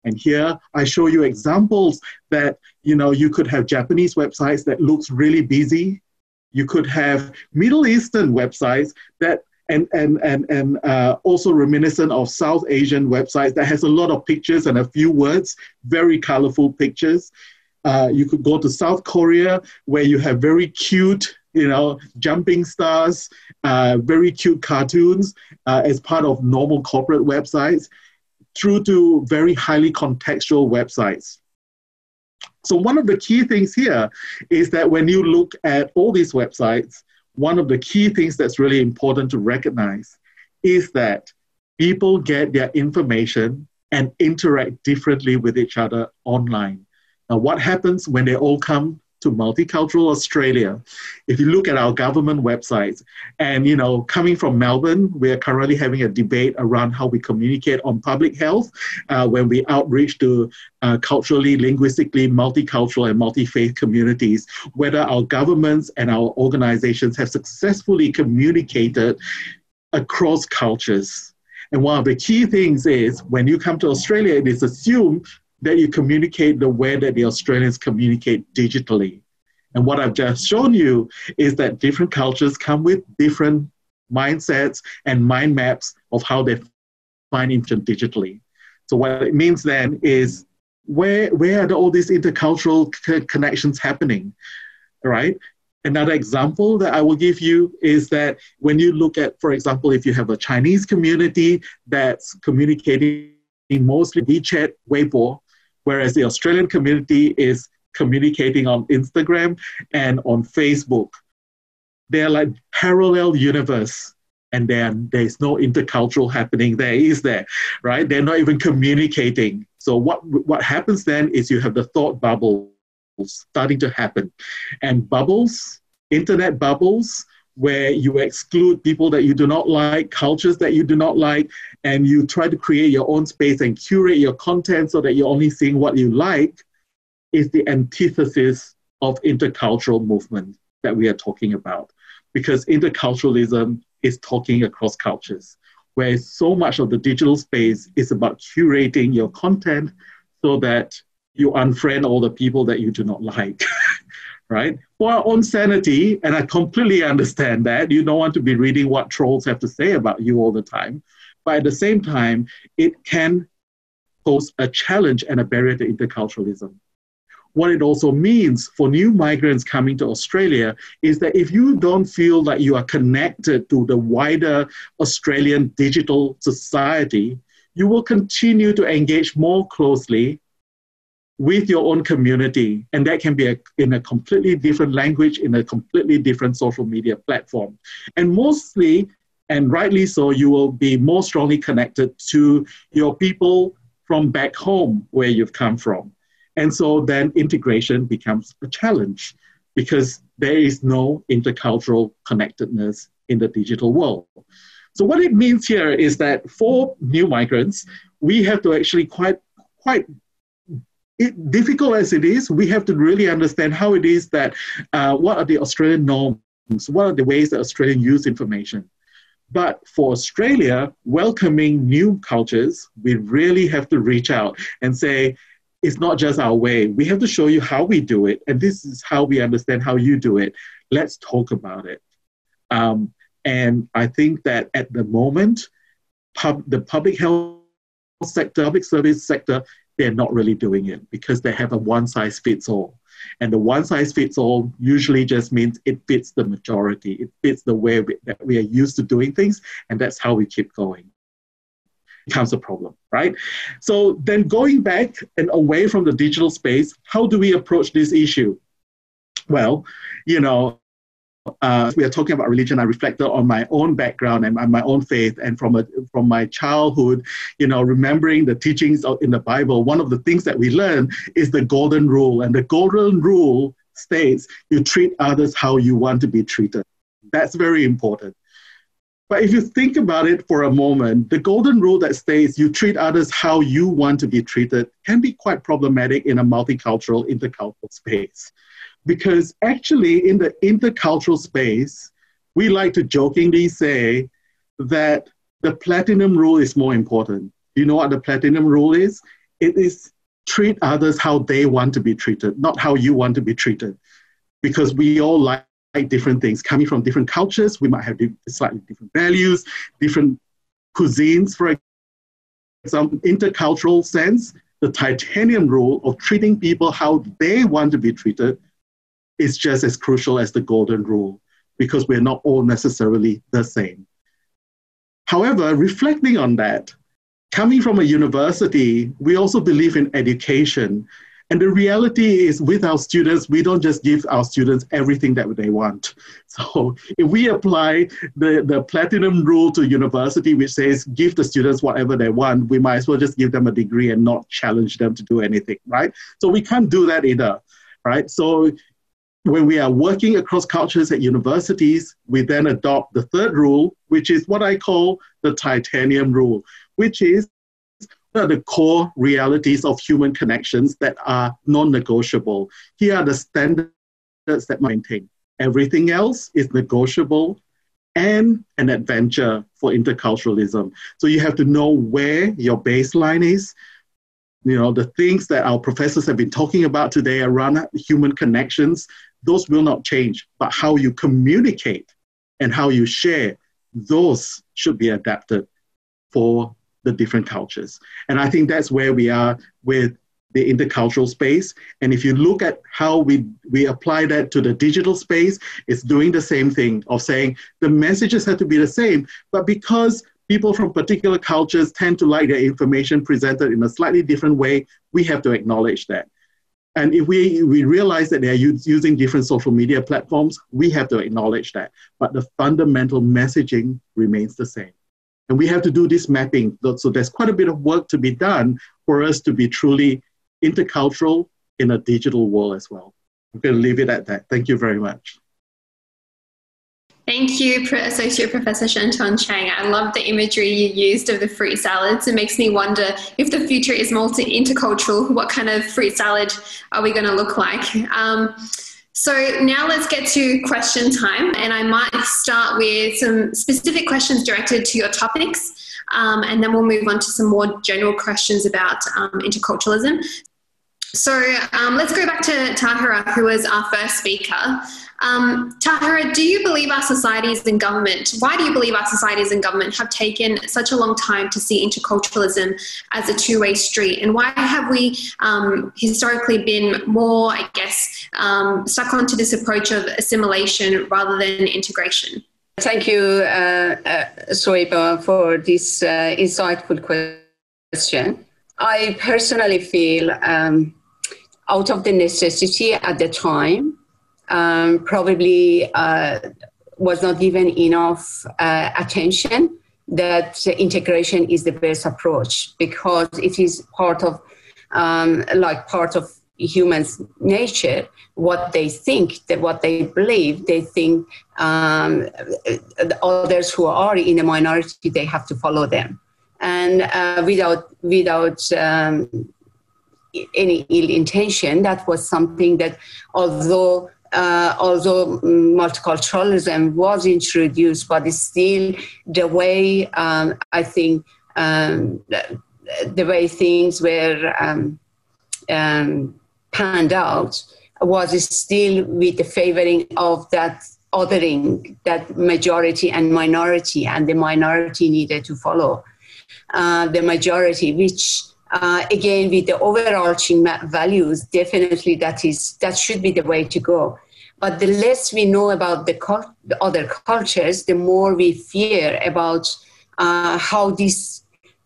And here I show you examples that, you could have Japanese websites that looks really busy. You could have Middle Eastern websites that, and also reminiscent of South Asian websites that has a lot of pictures and a few words, very colorful pictures. You could go to South Korea where you have very cute, jumping stars, very cute cartoons as part of normal corporate websites, through to very highly contextual websites. So one of the key things here is that when you look at all these websites, one of the key things that's really important to recognize is that people get their information and interact differently with each other online. Now, what happens when they all come to multicultural Australia? If you look at our government websites, and coming from Melbourne, we are currently having a debate around how we communicate on public health when we outreach to culturally, linguistically, multicultural and multi-faith communities, whether our governments and our organizations have successfully communicated across cultures. And one of the key things is when you come to Australia, it is assumed that you communicate the way that the Australians communicate digitally. And what I've just shown you is that different cultures come with different mindsets and mind maps of how they find information digitally. So what it means then is where are all these intercultural connections happening, right? Another example that I will give you is that when you look at, for example, if you have a Chinese community that's communicating mostly WeChat, Weibo, whereas the Australian community is communicating on Instagram and on Facebook. They're like parallel universe, and there's no intercultural happening there, is there? Right? They're not even communicating. So what happens then is you have the thought bubbles starting to happen. And bubbles, internet bubbles, where you exclude people that you do not like, cultures that you do not like, and you try to create your own space and curate your content so that you're only seeing what you like, is the antithesis of intercultural movement that we are talking about. Because interculturalism is talking across cultures, where so much of the digital space is about curating your content so that you unfriend all the people that you do not like. Right? For our own sanity, and I completely understand that, you don't want to be reading what trolls have to say about you all the time, but at the same time, it can pose a challenge and a barrier to interculturalism. What it also means for new migrants coming to Australia is that if you don't feel that you are connected to the wider Australian digital society, you will continue to engage more closely with your own community. And that can be in a completely different language, in a completely different social media platform. And mostly, and rightly so, you will be more strongly connected to your people from back home where you've come from. And so then integration becomes a challenge. because there is no intercultural connectedness in the digital world. So what it means here is that for new migrants, we have to actually difficult as it is, we have to really understand how it is that, what are the Australian norms, what are the ways that Australians use information. But for Australia, welcoming new cultures, we really have to reach out and say, it's not just our way. We have to show you how we do it. And this is how we understand how you do it. Let's talk about it. And I think that at the moment, the public health sector, public service sector, they're not really doing it because they have a one-size-fits-all. And the one-size-fits-all usually just means it fits the majority. It fits the way that we are used to doing things, and that's how we keep going. It becomes a problem, right? So then going back and away from the digital space, how do we approach this issue? Well, we are talking about religion. I reflected on my own background and my own faith, and from my childhood, remembering the teachings in the Bible. One of the things that we learn is the golden rule, and the golden rule states you treat others how you want to be treated. That's very important. But if you think about it for a moment, the golden rule that states you treat others how you want to be treated can be quite problematic in a multicultural, intercultural space. Because actually in the intercultural space, we like to jokingly say that the platinum rule is more important. You know what the platinum rule is? It is treat others how they want to be treated, not how you want to be treated. Because we all like different things. Coming from different cultures, we might have slightly different values, different cuisines, for example. Intercultural sense, the titanium rule of treating people how they want to be treated is just as crucial as the golden rule, because we're not all necessarily the same. However, reflecting on that, coming from a university, we also believe in education. And the reality is with our students, we don't just give our students everything that they want. So if we apply the platinum rule to university, which says give the students whatever they want, we might as well just give them a degree and not challenge them to do anything, right? So we can't do that either, right? So when we are working across cultures at universities, we then adopt the third rule, which is what I call the titanium rule, which is the core realities of human connections that are non-negotiable. Here are the standards that maintain. Everything else is negotiable and an adventure for interculturalism. So you have to know where your baseline is. The things that our professors have been talking about today around human connections, those will not change, but how you communicate and how you share, those should be adapted for the different cultures. And I think that's where we are with the intercultural space. And if you look at how we apply that to the digital space, it's doing the same thing of saying the messages have to be the same, but because people from particular cultures tend to like their information presented in a slightly different way, we have to acknowledge that. And if we realize that they're using different social media platforms, we have to acknowledge that. But the fundamental messaging remains the same. And we have to do this mapping. So there's quite a bit of work to be done for us to be truly intercultural in a digital world as well. I'm going to leave it at that. Thank you very much. Thank you, Associate Professor Shenton Chang. I love the imagery you used of the fruit salads. It makes me wonder if the future is intercultural, what kind of fruit salad are we going to look like? So now let's get to question time, and I might start with some specific questions directed to your topics, and then we'll move on to some more general questions about interculturalism. So let's go back to Tahira, who was our first speaker. Tahira, do you believe our societies and government, why do you believe our societies and government have taken such a long time to see interculturalism as a two-way street? And why have we historically been more, stuck onto this approach of assimilation rather than integration? Thank you, Soeba, for this insightful question. I personally feel out of the necessity at the time, probably was not given enough attention that integration is the best approach, because it is part of humans' nature, what they think, that what they believe, they think others who are in a minority, they have to follow them. And without any ill intention, that was something that although multiculturalism was introduced, but it's still the way I think the way things were panned out was still with the favoring of that othering, that majority and minority, and the minority needed to follow the majority, which again, with the overarching values, definitely that should be the way to go. But the less we know about the other cultures, the more we fear about how this,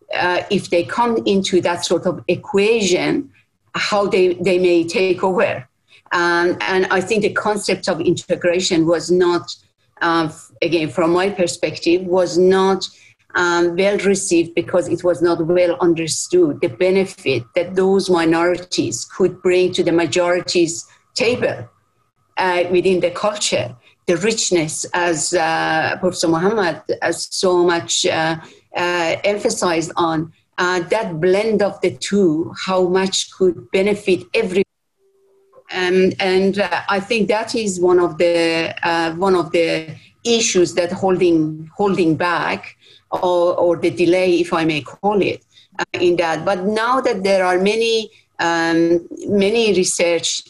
if they come into that sort of equation, how they may take over. And I think the concept of integration was not, again, from my perspective, was not well received because it was not well understood, the benefit that those minorities could bring to the majority's table within the culture, the richness, as Professor Muhammad has so much emphasized on, that blend of the two, how much could benefit everyone. And I think that is one of the issues that holding back or the delay, if I may call it, in that. But now that there are many research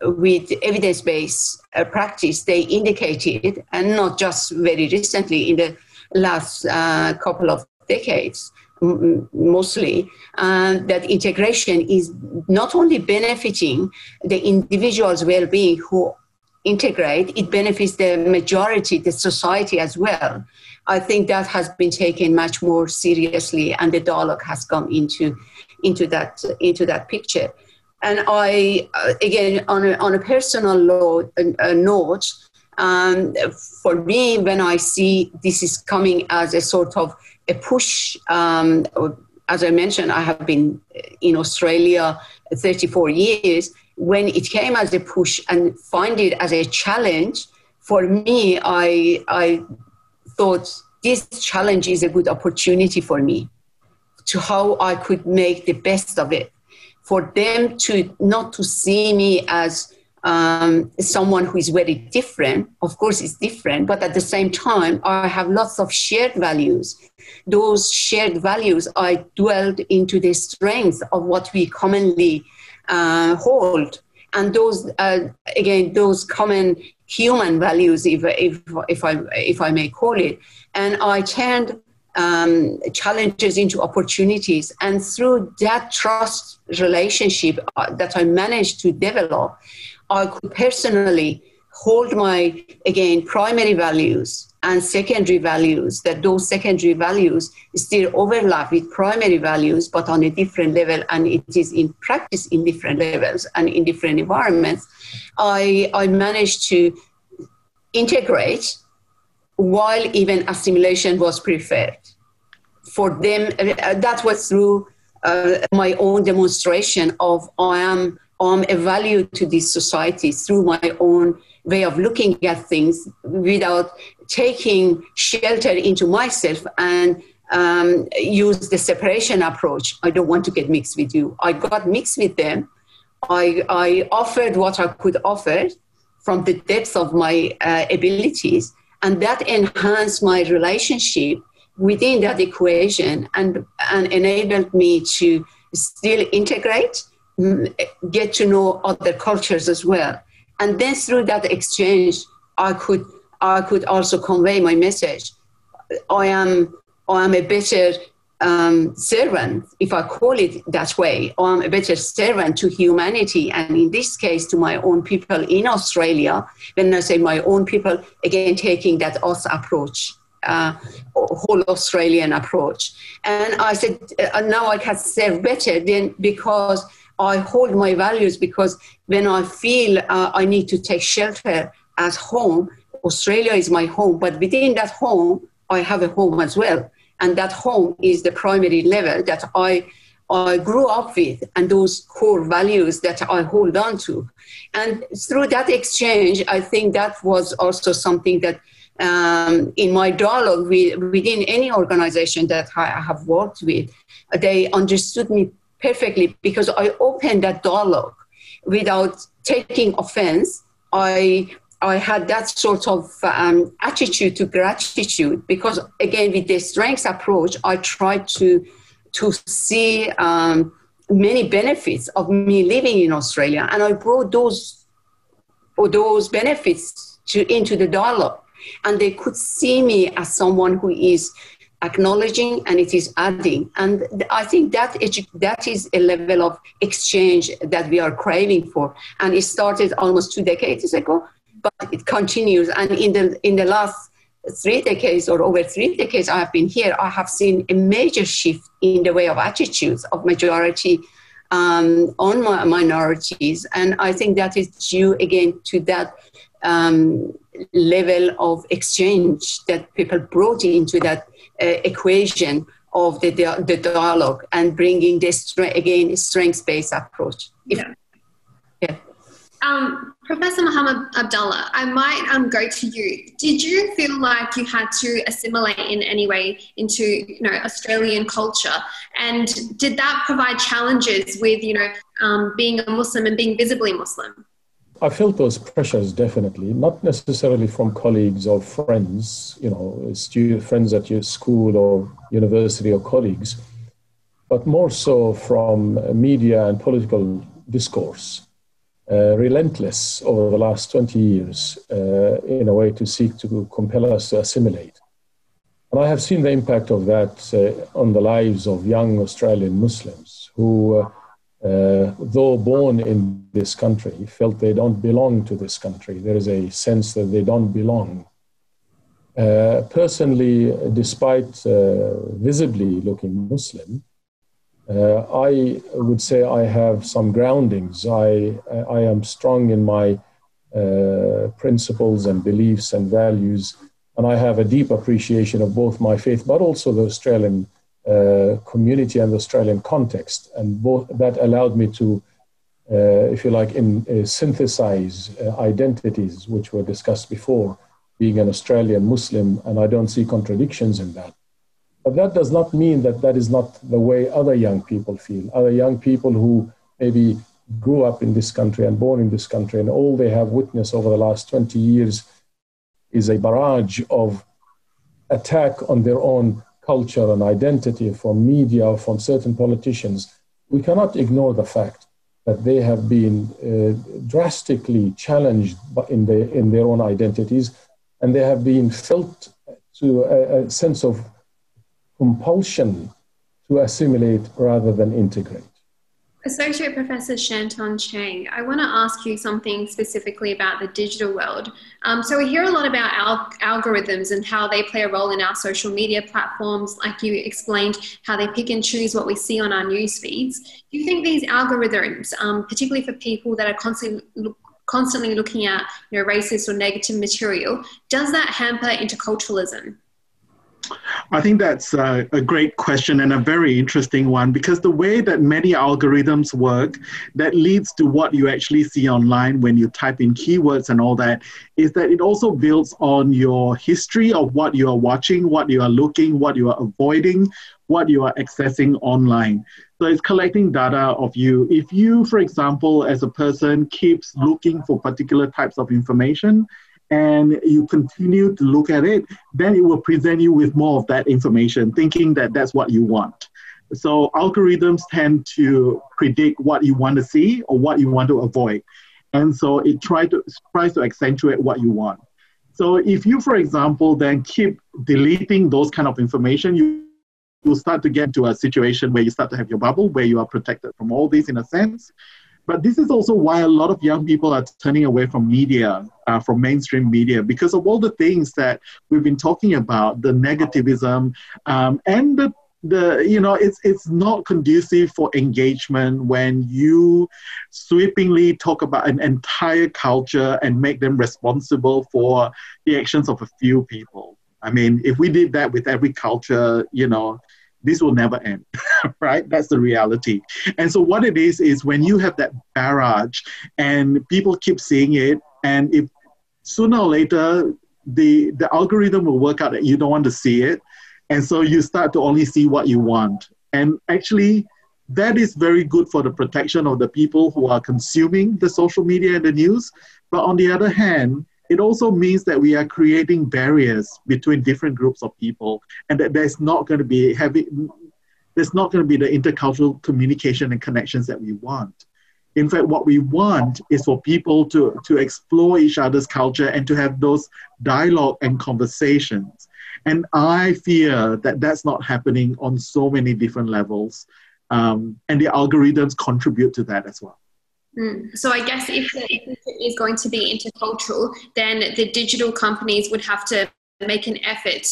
with evidence-based practice, they indicated, and not just very recently, in the last couple of decades, mostly, that integration is not only benefiting the individual's well-being who integrate, it benefits the majority, the society as well. I think that has been taken much more seriously, and the dialogue has come into that picture. And I, again, on a personal note, for me, when I see this is coming as a sort of a push, as I mentioned, I have been in Australia 34 years. When it came as a push and find it as a challenge, for me, I thought this challenge is a good opportunity for me to how I could make the best of it. For them to not to see me as someone who is very different. Of course, it's different, but at the same time, I have lots of shared values. Those shared values, I dwelled into the strength of what we commonly hold. And those, again, those common human values, if I may call it. And I turned challenges into opportunities. And through that trust relationship that I managed to develop, I could personally hold my, again, primary values and secondary values, that those secondary values still overlap with primary values, but on a different level, and it is in practice in different levels and in different environments. I managed to integrate while even assimilation was preferred. For them, that was through my own demonstration of I am a value to this society through my own way of looking at things without taking shelter into myself and use the separation approach. I don't want to get mixed with you. I got mixed with them. I offered what I could offer from the depths of my abilities, and that enhanced my relationship within that equation and enabled me to still integrate, get to know other cultures as well. And then through that exchange, I could also convey my message. I am a better servant, if I call it that way. I am a better servant to humanity, and in this case, to my own people in Australia. When I say my own people, again, taking that us approach, whole Australian approach. And I said, now I can serve better than because I hold my values, because when I feel I need to take shelter as home, Australia is my home, but within that home, I have a home as well. And that home is the primary level that I I grew up with and those core values that I hold on to. And through that exchange, I think that was also something that in my dialogue within any organization that I have worked with, they understood me perfectly because I opened that dialogue without taking offense. I had that sort of attitude to gratitude because, again, with the strengths approach, I tried to see many benefits of me living in Australia, and I brought those benefits into the dialogue, and they could see me as someone who is acknowledging and it is adding. And I think that is a level of exchange that we are craving for, and it started almost 2 decades ago, but it continues. And in the last 3 decades or over 3 decades I have been here, I have seen a major shift in the way of attitudes of majority on minorities. And I think that is due again to that level of exchange that people brought into that equation of the dialogue and bringing this, again, strengths-based approach. Professor Muhammad Abdullah, I might go to you. Did you feel like you had to assimilate in any way into Australian culture? And did that provide challenges with being a Muslim and being visibly Muslim? I felt those pressures, definitely, not necessarily from colleagues or friends, friends at your school or university or colleagues, but more so from media and political discourse. Relentless over the last 20 years in a way to seek to compel us to assimilate. And I have seen the impact of that on the lives of young Australian Muslims who, though born in this country, felt they don't belong to this country. There is a sense that they don't belong. Personally, despite visibly looking Muslim, I would say I have some groundings. I am strong in my principles and beliefs and values, and I have a deep appreciation of both my faith, but also the Australian community and the Australian context. And both that allowed me to, if you like, synthesize identities which were discussed before, being an Australian Muslim, and I don't see contradictions in that. But that does not mean that that is not the way other young people feel. Other young people who maybe grew up in this country and born in this country, and all they have witnessed over the last 20 years is a barrage of attack on their own culture and identity from media or from certain politicians. We cannot ignore the fact that they have been drastically challenged in their own identities, and they have been felt to a sense of compulsion to assimilate rather than integrate. Associate Professor Shanton Chang, I want to ask you something specifically about the digital world. So we hear a lot about algorithms and how they play a role in our social media platforms, like you explained, how they pick and choose what we see on our news feeds. Do you think these algorithms, particularly for people that are constantly looking at racist or negative material, does that hamper interculturalism? I think that's a great question and a very interesting one, because the way that many algorithms work that leads to what you actually see online when you type in keywords and all that is that it also builds on your history of what you are watching, what you are looking, what you are avoiding, what you are accessing online. So it's collecting data of you. If you, for example, as a person keeps looking for particular types of information, and you continue to look at it, then it will present you with more of that information, thinking that that's what you want. So algorithms tend to predict what you want to see or what you want to avoid. And so it tries to accentuate what you want. So if you, for example, then keep deleting those kind of information, you'll start to get into a situation where you start to have your bubble, where you are protected from all this in a sense. But this is also why a lot of young people are turning away from media, from mainstream media, because of all the things that we've been talking about, the negativism, and it's not conducive for engagement when you sweepingly talk about an entire culture and make them responsible for the actions of a few people. I mean, if we did that with every culture, this will never end, right? That's the reality. And so what it is when you have that barrage and people keep seeing it, and if sooner or later, the algorithm will work out that you don't want to see it. And so you start to only see what you want. And actually, that is very good for the protection of the people who are consuming the social media and the news. But on the other hand, it also means that we are creating barriers between different groups of people, and that there's not going to be the intercultural communication and connections that we want. In fact, what we want is for people to explore each other's culture and to have those dialogue and conversations. And I fear that that's not happening on so many different levels. And the algorithms contribute to that as well. So I guess if it is going to be intercultural, then the digital companies would have to make an effort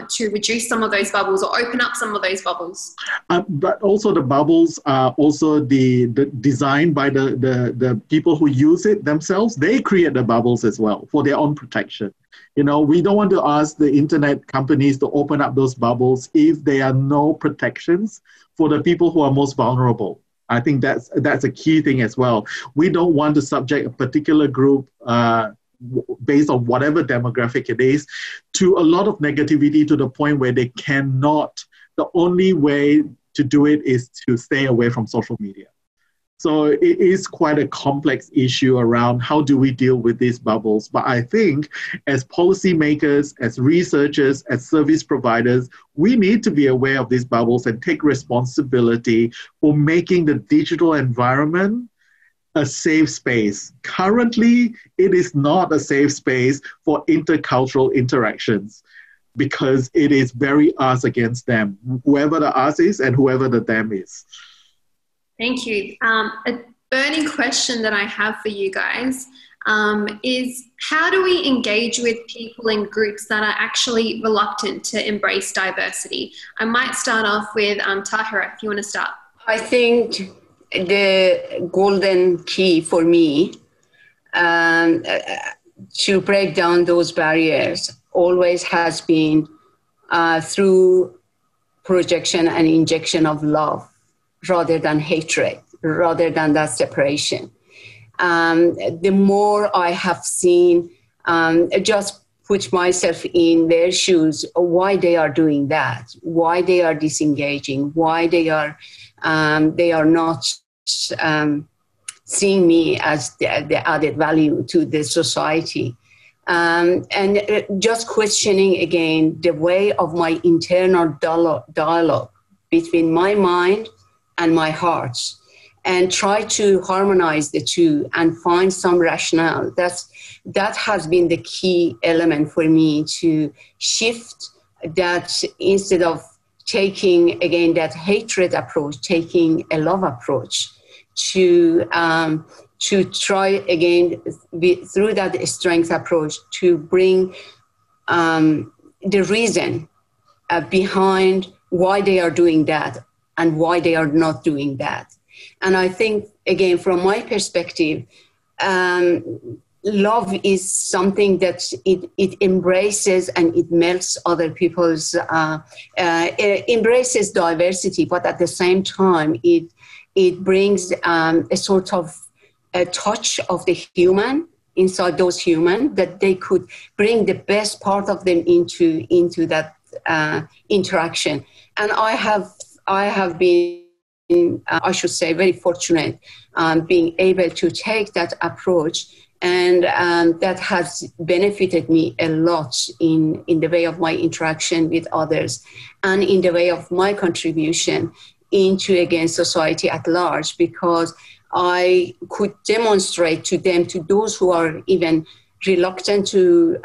to reduce some of those bubbles or open up some of those bubbles. But also the bubbles are also the designed by the people who use it themselves. They create the bubbles as well for their own protection. We don't want to ask the internet companies to open up those bubbles if there are no protections for the people who are most vulnerable. I think that's a key thing as well. We don't want to subject a particular group based on whatever demographic it is, to a lot of negativity to the point where they cannot, the only way to do it is to stay away from social media. So it is quite a complex issue around how do we deal with these bubbles. But I think as policymakers, as researchers, as service providers, we need to be aware of these bubbles and take responsibility for making the digital environment a safe space. Currently, it is not a safe space for intercultural interactions because it is very us against them, whoever the us is and whoever the them is. Thank you. A burning question that I have for you guys is how do we engage with people in groups that are actually reluctant to embrace diversity? I might start off with Tahira, if you want to start. I think the golden key for me to break down those barriers always has been through projection and injection of love rather than hatred, rather than that separation. The more I have seen, just put myself in their shoes, why they are doing that, why they are disengaging, why they are not seeing me as the added value to the society. And just questioning again the way of my internal dialogue between my mind and my heart, and try to harmonize the two and find some rationale. That has been the key element for me to shift that, instead of taking, again, that hatred approach, taking a love approach, to try again, through that strength approach, to bring the reason behind why they are doing that and why they are not doing that. And I think, again, from my perspective, love is something that it embraces and it melts other people's, it embraces diversity, but at the same time, it brings a sort of a touch of the human inside those human, that they could bring the best part of them into that interaction. And I have been, I should say, very fortunate being able to take that approach, and that has benefited me a lot in the way of my interaction with others and in the way of my contribution into, again, society at large, because I could demonstrate to them, to those who are even reluctant to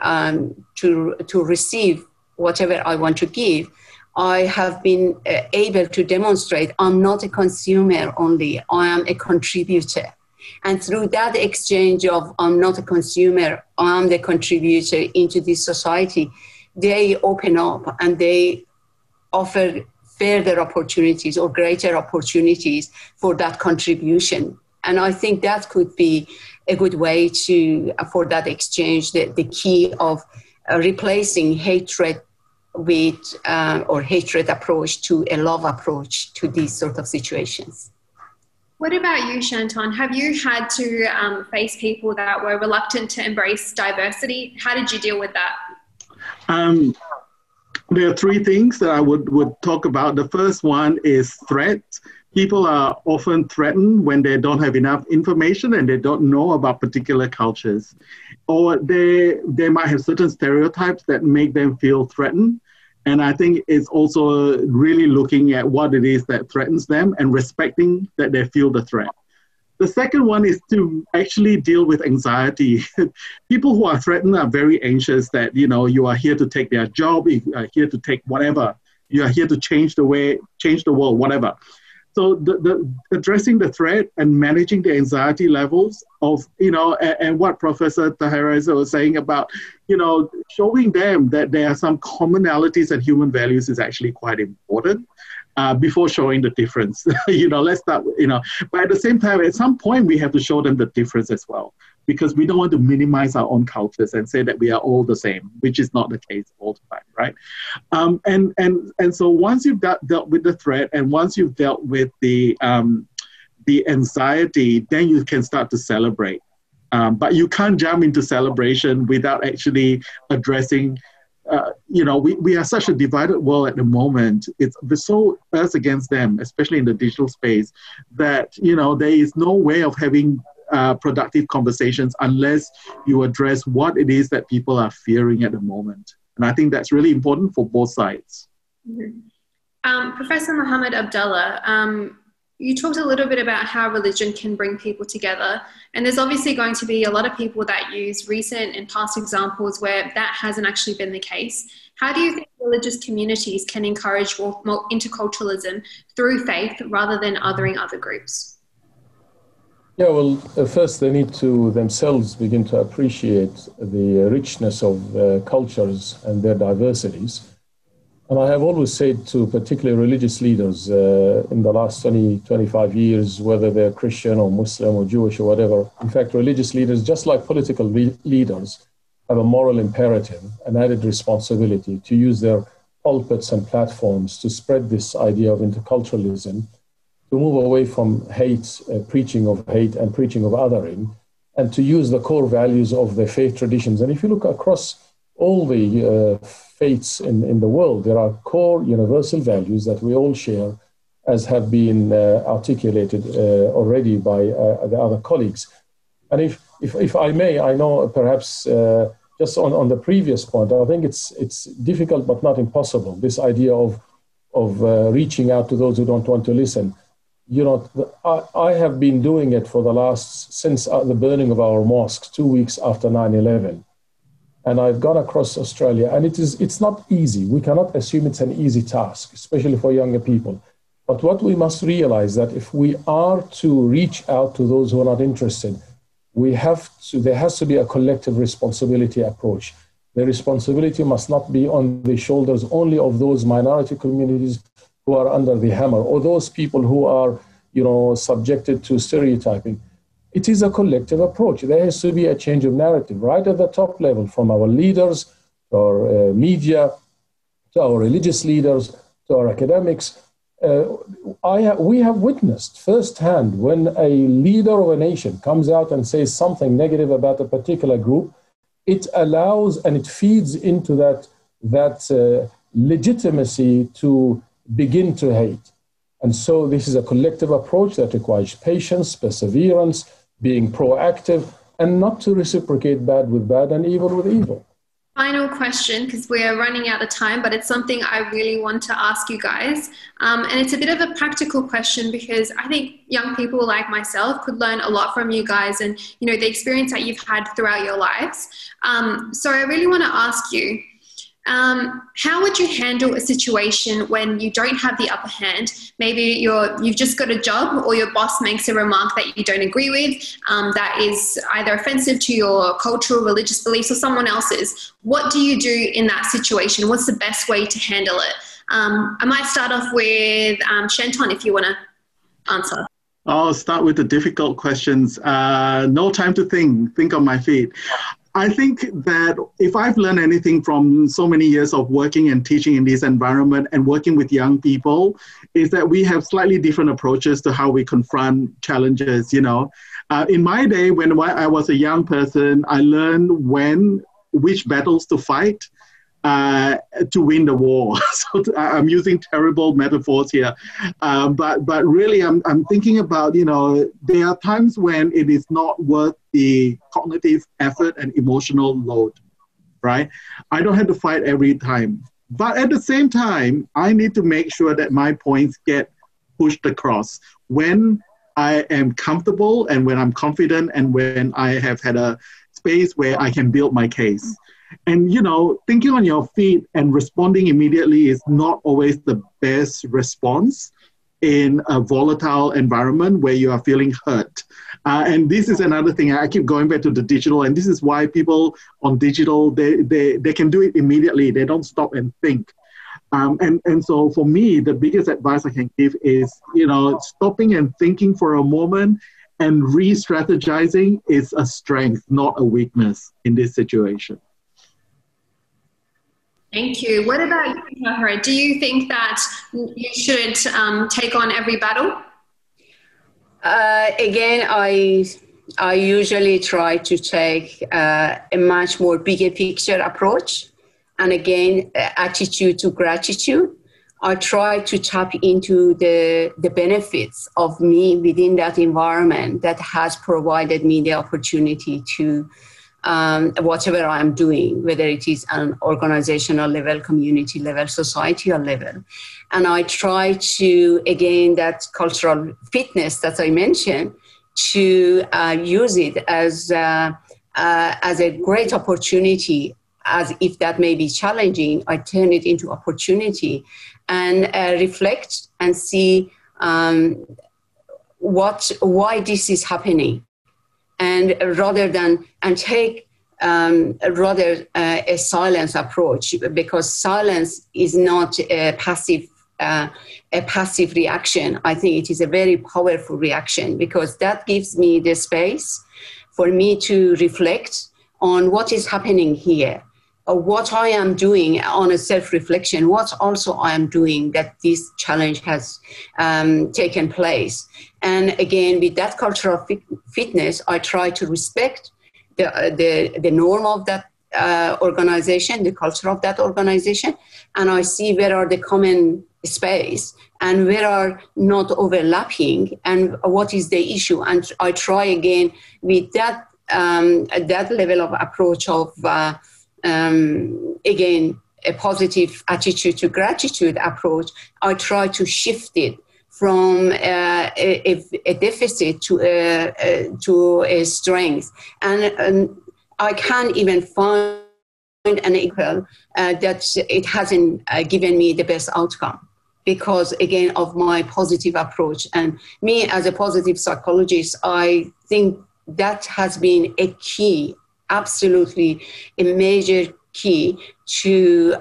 receive whatever I want to give, I have been able to demonstrate I'm not a consumer only, I am a contributor. And through that exchange of I'm not a consumer, I'm the contributor into this society, they open up and they offer further opportunities or greater opportunities for that contribution. And I think that could be a good way for that exchange, the key of replacing hatred with or hatred approach to a love approach to these sort of situations. What about you, Shanton? Have you had to face people that were reluctant to embrace diversity? How did you deal with that? There are three things that I would talk about. The first one is threats. People are often threatened when they don't have enough information and they don't know about particular cultures. Or they might have certain stereotypes that make them feel threatened. And I think it's also really looking at what it is that threatens them and respecting that they feel the threat. The second one is to actually deal with anxiety. People who are threatened are very anxious that, you are here to take their job, you are here to take whatever, you are here to change the world, whatever. So the addressing the threat and managing the anxiety levels of, and what Professor Tahera was saying about, showing them that there are some commonalities and human values is actually quite important. Before showing the difference, let's start, but at the same time, at some point, we have to show them the difference as well, because we don't want to minimize our own cultures and say that we are all the same, which is not the case all the time, right? And so once you've dealt with the threat and once you've dealt with the anxiety, then you can start to celebrate. But you can't jump into celebration without actually addressing we are such a divided world at the moment. It's so us against them, especially in the digital space, that, there is no way of having productive conversations unless you address what it is that people are fearing at the moment. And I think that's really important for both sides. Mm-hmm. Professor Muhammad Abdullah, you talked a little bit about how religion can bring people together. And there's obviously going to be a lot of people that use recent and past examples where that hasn't actually been the case. How do you think religious communities can encourage more interculturalism through faith rather than othering other groups? Yeah, well, first they need to themselves begin to appreciate the richness of cultures and their diversities. And I have always said to particularly religious leaders in the last 20, 25 years, whether they're Christian or Muslim or Jewish or whatever, in fact, religious leaders, just like political leaders, have a moral imperative, an added responsibility to use their pulpits and platforms to spread this idea of interculturalism, to move away from hate, preaching of hate and preaching of othering, and to use the core values of their faith traditions. And if you look across all the faiths in the world, there are core universal values that we all share, as have been articulated already by the other colleagues. And if I may, I know perhaps just on the previous point, I think it's difficult but not impossible, this idea of reaching out to those who don't want to listen. I have been doing it since the burning of our mosques 2 weeks after 9/11. And I've gone across Australia, and it's not easy. We cannot assume it's an easy task, especially for younger people. But what we must realize that if we are to reach out to those who are not interested, there has to be a collective responsibility approach. The responsibility must not be on the shoulders only of those minority communities who are under the hammer, or those people who are, subjected to stereotyping. It is a collective approach. There has to be a change of narrative right at the top level, from our leaders, to our media, to our religious leaders, to our academics. We have witnessed firsthand when a leader of a nation comes out and says something negative about a particular group, it allows and it feeds into that legitimacy to begin to hate. And so this is a collective approach that requires patience, perseverance, being proactive, and not to reciprocate bad with bad and evil with evil. Final question, because we're running out of time, but it's something I really want to ask you guys. And it's a bit of a practical question, because I think young people like myself could learn a lot from you guys and, the experience that you've had throughout your lives. So I really want to ask you, how would you handle a situation when you don't have the upper hand? Maybe you've just got a job, or your boss makes a remark that you don't agree with, that is either offensive to your cultural, religious beliefs or someone else's. What do you do in that situation? What's the best way to handle it? I might start off with Shanton, if you want to answer. I'll start with the difficult questions. No time to think on my feet. I think that if I've learned anything from so many years of working and teaching in this environment and working with young people, is that we have slightly different approaches to how we confront challenges, you know. In my day, when I was a young person, I learned which battles to fight to win the war. So I'm using terrible metaphors here. But really, I'm thinking about, you know, there are times when it is not worth the cognitive effort and emotional load, right? I don't have to fight every time. But at the same time, I need to make sure that my points get pushed across when I am comfortable and when I'm confident and when I have had a space where I can build my case. And, you know, thinking on your feet and responding immediately is not always the best response in a volatile environment where you are feeling hurt. And this is another thing. I keep going back to the digital, and this is why people on digital, they can do it immediately. They don't stop and think. And so for me, the biggest advice I can give is, you know, stopping and thinking for a moment and re-strategizing is a strength, not a weakness in this situation. Thank you. What about you, Tahira? Do you think that you shouldn't take on every battle? Again, I usually try to take a much more bigger picture approach. And again, attitude to gratitude. I try to tap into the benefits of me within that environment that has provided me the opportunity to whatever I'm doing, whether it is an organizational level, community level, societal level. And I try to, again, that cultural fitness that I mentioned, to use it as a great opportunity. As if that may be challenging, I turn it into opportunity and reflect and see why this is happening. And take a silence approach, because silence is not a passive reaction. I think it is a very powerful reaction, because that gives me the space for me to reflect on what is happening here, what I am doing on a self-reflection, what also I am doing that this challenge has taken place. And again, with that cultural fitness, I try to respect the norm of that organization, the culture of that organization, and I see where are the common space and where are not overlapping and what is the issue. And I try again with that level of approach of again, a positive attitude to gratitude approach. I try to shift it from a deficit to a strength. And I can't even find an equal that it hasn't given me the best outcome, because, again, of my positive approach. And me as a positive psychologist, I think that has been a key, absolutely a major key to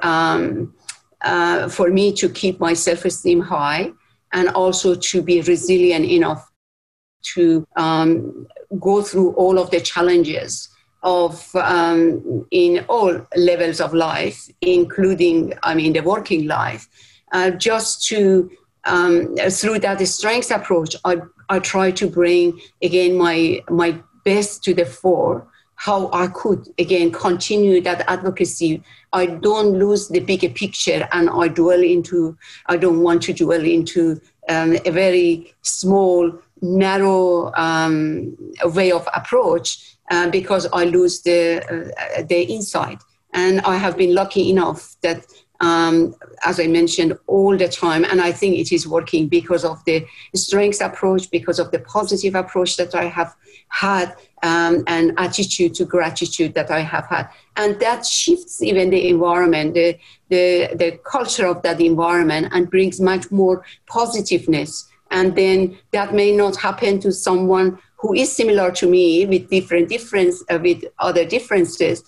for me to keep my self-esteem high and also to be resilient enough to go through all of the challenges of in all levels of life, including, the working life. Just to, through that strengths approach, I try to bring, again, my best to the fore, how I could, again, continue that advocacy. I don't lose the bigger picture, and I don't want to dwell into a very small, narrow way of approach, because I lose the insight. And I have been lucky enough that, as I mentioned, all the time, and I think it is working because of the strengths approach, because of the positive approach that I have had, and attitude to gratitude that I have had. And that shifts even the environment, the culture of that environment, and brings much more positiveness. And then that may not happen to someone who is similar to me with with other differences,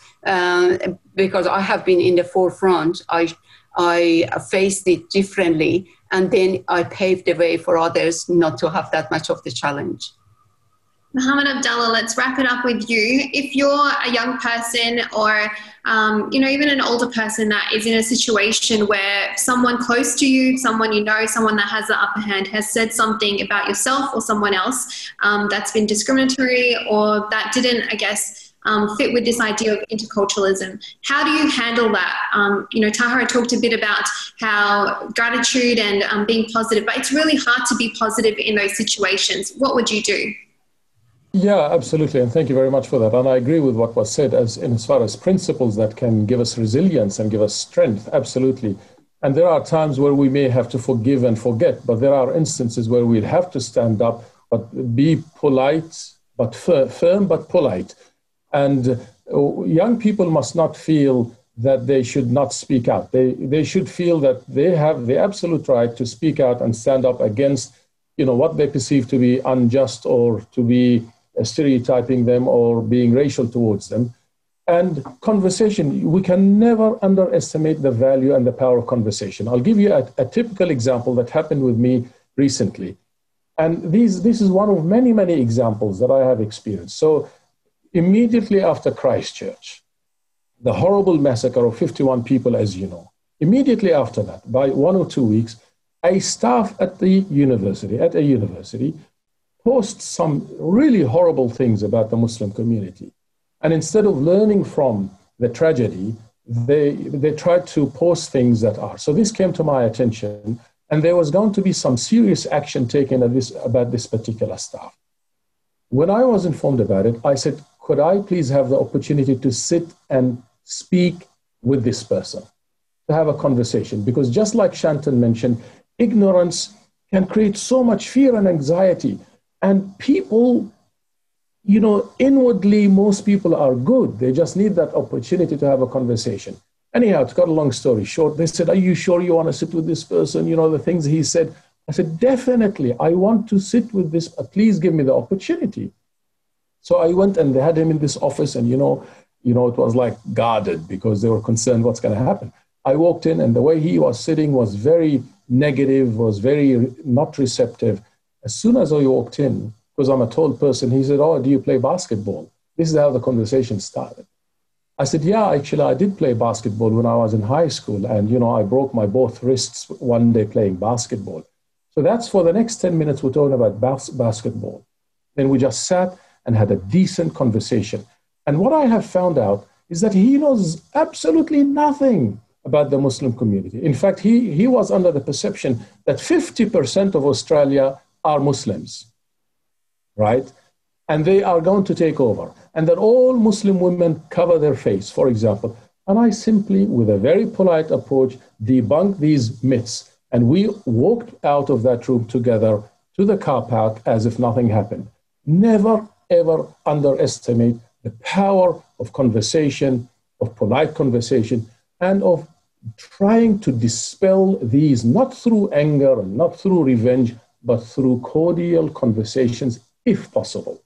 because I have been in the forefront. I faced it differently, and then I paved the way for others not to have that much of the challenge. Muhammad Abdallah, let's wrap it up with you. If you're a young person or even an older person that is in a situation where someone close to you, someone you know, someone that has the upper hand has said something about yourself or someone else that's been discriminatory or that didn't, fit with this idea of interculturalism. How do you handle that? Tahira talked a bit about how gratitude and being positive, but it's really hard to be positive in those situations. What would you do? Yeah, absolutely. And thank you very much for that. And I agree with what was said as far as principles that can give us resilience and give us strength. Absolutely. And there are times where we may have to forgive and forget, but there are instances where we'll have to stand up, but be polite, but firm, but polite. And young people must not feel that they should not speak out. They should feel that they have the absolute right to speak out and stand up against, what they perceive to be unjust or to be stereotyping them or being racial towards them. And conversation, we can never underestimate the value and the power of conversation. I'll give you a typical example that happened with me recently. And this is one of many, many examples that I have experienced. So immediately after Christchurch, the horrible massacre of 51 people, as you know, immediately after that, by 1 or 2 weeks, a staff at a university, post some really horrible things about the Muslim community. And instead of learning from the tragedy, they tried to post things that are. So this came to my attention, and there was going to be some serious action taken about this particular staff. When I was informed about it, I said, could I please have the opportunity to sit and speak with this person, to have a conversation? Because just like Shanton mentioned, ignorance can create so much fear and anxiety. And people, inwardly, most people are good. They just need that opportunity to have a conversation. Anyhow, to cut a long story short, they said, are you sure you want to sit with this person? The things he said. I said, definitely, I want to sit with this. Please give me the opportunity. So I went and they had him in this office and, it was like guarded because they were concerned what's going to happen. I walked in and the way he was sitting was very negative, was very not receptive. As soon as I walked in, because I'm a tall person, he said, oh, do you play basketball? This is how the conversation started. I said, yeah, actually, I did play basketball when I was in high school. And, I broke my both wrists one day playing basketball. So that's for the next 10 minutes, we're talking about basketball. Then we just sat and had a decent conversation. And what I have found out is that he knows absolutely nothing about the Muslim community. In fact, he was under the perception that 50% of Australia are Muslims, right? And they are going to take over. And that all Muslim women cover their face, for example. And I simply, with a very polite approach, debunked these myths. And we walked out of that room together to the car park as if nothing happened. Never, ever underestimate the power of conversation, of polite conversation, and of trying to dispel these, not through anger and not through revenge, but through cordial conversations, if possible.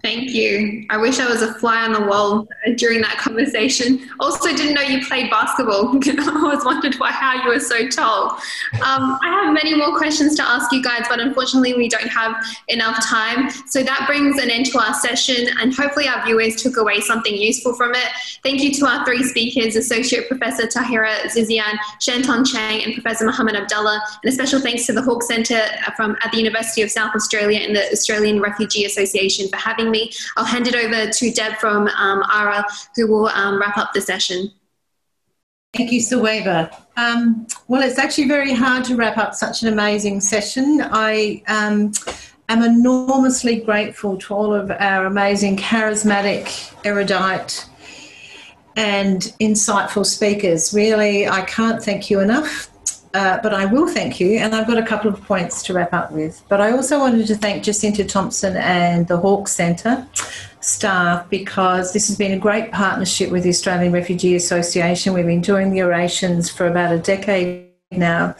Thank you. I wish I was a fly on the wall during that conversation. Also, didn't know you played basketball. I always wondered how you were so tall. I have many more questions to ask you guys, but unfortunately we don't have enough time. So that brings an end to our session, and hopefully our viewers took away something useful from it. Thank you to our three speakers, Associate Professor Tahira Zizian, Shanton Chang, and Professor Muhammad Abdallah. And a special thanks to the Hawke Centre at the University of South Australia and the Australian Refugee Association for having me. I'll hand it over to Deb from ARA, who will wrap up the session. Thank you, Suwaiba. Well, it's actually very hard to wrap up such an amazing session. I am enormously grateful to all of our amazing, charismatic, erudite and insightful speakers. Really, I can't thank you enough. But I will thank you, and I've got a couple of points to wrap up with. But I also wanted to thank Jacinta Thompson and the Hawke Centre staff, because this has been a great partnership with the Australian Refugee Association. We've been doing the orations for about a decade now,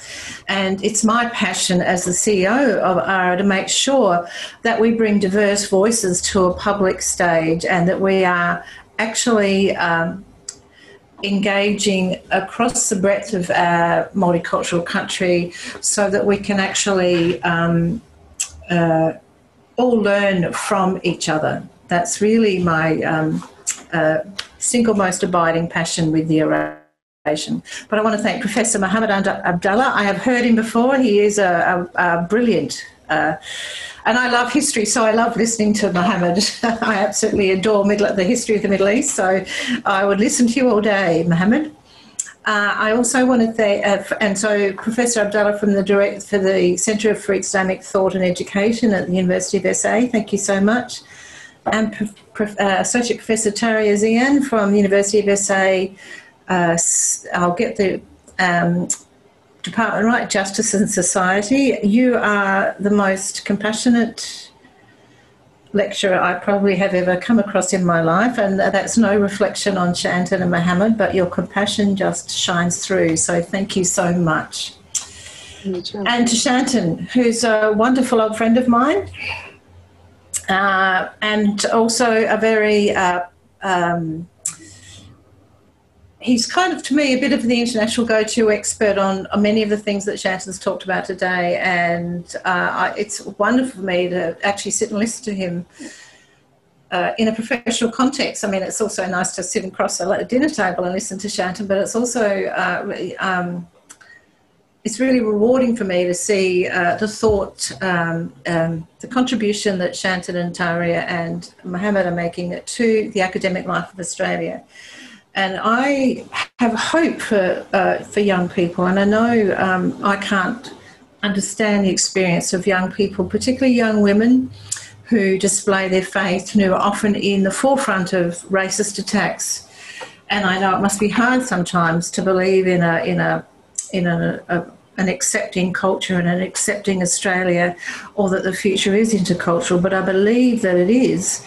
and it's my passion as the CEO of ARA to make sure that we bring diverse voices to a public stage and that we are actually engaging across the breadth of our multicultural country so that we can actually all learn from each other. That's really my single most abiding passion with the oration. But I want to thank Professor Mohammed Abdallah. I have heard him before. He is a brilliant, and I love history, so I love listening to Mohammed. I absolutely adore the history of the Middle East, so I would listen to you all day, Mohammed. I also want to thank, and so Professor Abdallah for the Centre for Islamic Thought and Education at the University of SA, thank you so much. And Associate Professor Taria Zian from the University of SA, I'll get the department right, Justice and Society. You are the most compassionate lecturer I probably have ever come across in my life, and that's no reflection on Shantan and Mohammed, but your compassion just shines through, so thank you so much. And to Shantan, who's a wonderful old friend of mine, and also a very he's kind of, to me, a bit of the international go-to expert on many of the things that Shantan's talked about today, and it's wonderful for me to actually sit and listen to him in a professional context. I mean, it's also nice to sit across a dinner table and listen to Shantan, but it's also it's really rewarding for me to see the thought, the contribution that Shantan and Taria and Mohammed are making to the academic life of Australia. And I have hope for young people, and I know I can't understand the experience of young people, particularly young women who display their faith and who are often in the forefront of racist attacks. And I know it must be hard sometimes to believe in an accepting culture and an accepting Australia, or that the future is intercultural, but I believe that it is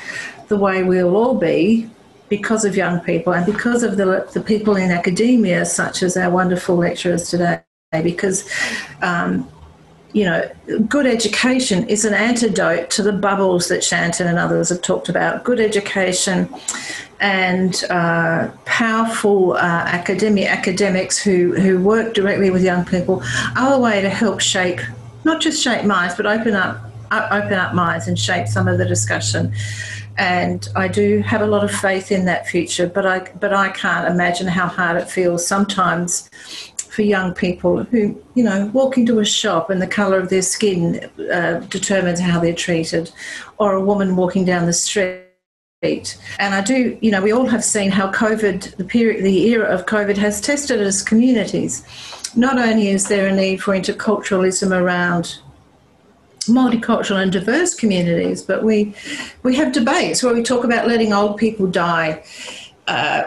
the way we'll all be, because of young people and because of the people in academia, such as our wonderful lecturers today, because, good education is an antidote to the bubbles that Shantan and others have talked about. Good education and powerful academics who work directly with young people are a way to help shape, not just shape minds, but open up minds and shape some of the discussion. And I do have a lot of faith in that future, but I can't imagine how hard it feels sometimes for young people who, walk into a shop and the colour of their skin determines how they're treated, or a woman walking down the street. And I do, we all have seen how COVID, the era of COVID has tested us communities. Not only is there a need for interculturalism around multicultural and diverse communities, but we have debates where we talk about letting old people die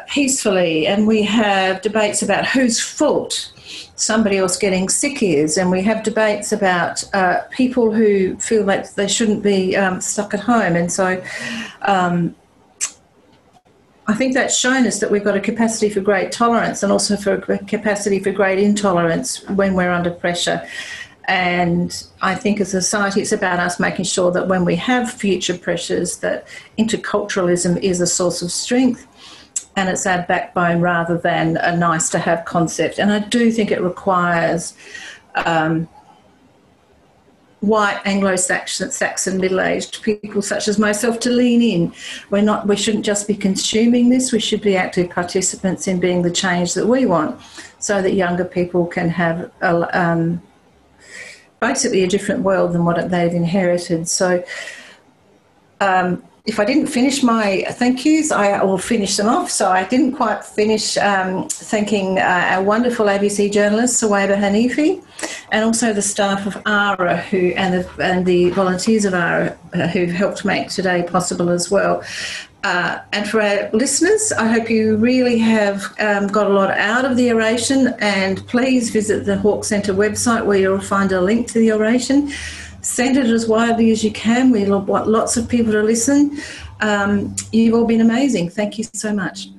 peacefully, and we have debates about whose fault somebody else getting sick is, and we have debates about people who feel like they shouldn't be stuck at home. And so I think that's shown us that we've got a capacity for great tolerance and also for a capacity for great intolerance when we're under pressure. And I think as a society, it's about us making sure that when we have future pressures, that interculturalism is a source of strength and it's our backbone rather than a nice-to-have concept. And I do think it requires white Anglo-Saxon middle-aged people such as myself to lean in. We shouldn't just be consuming this, we should be active participants in being the change that we want, so that younger people can have basically a different world than what they've inherited. So if I didn't finish my thank yous, I will finish them off. So I didn't quite finish thanking our wonderful ABC journalist, Suwaiba Hanifi, and also the staff of ARA and the volunteers of ARA who've helped make today possible as well. And for our listeners, I hope you really have got a lot out of the oration, and please visit the Hawke Centre website where you'll find a link to the oration. Send it as widely as you can. We want lots of people to listen. You've all been amazing. Thank you so much.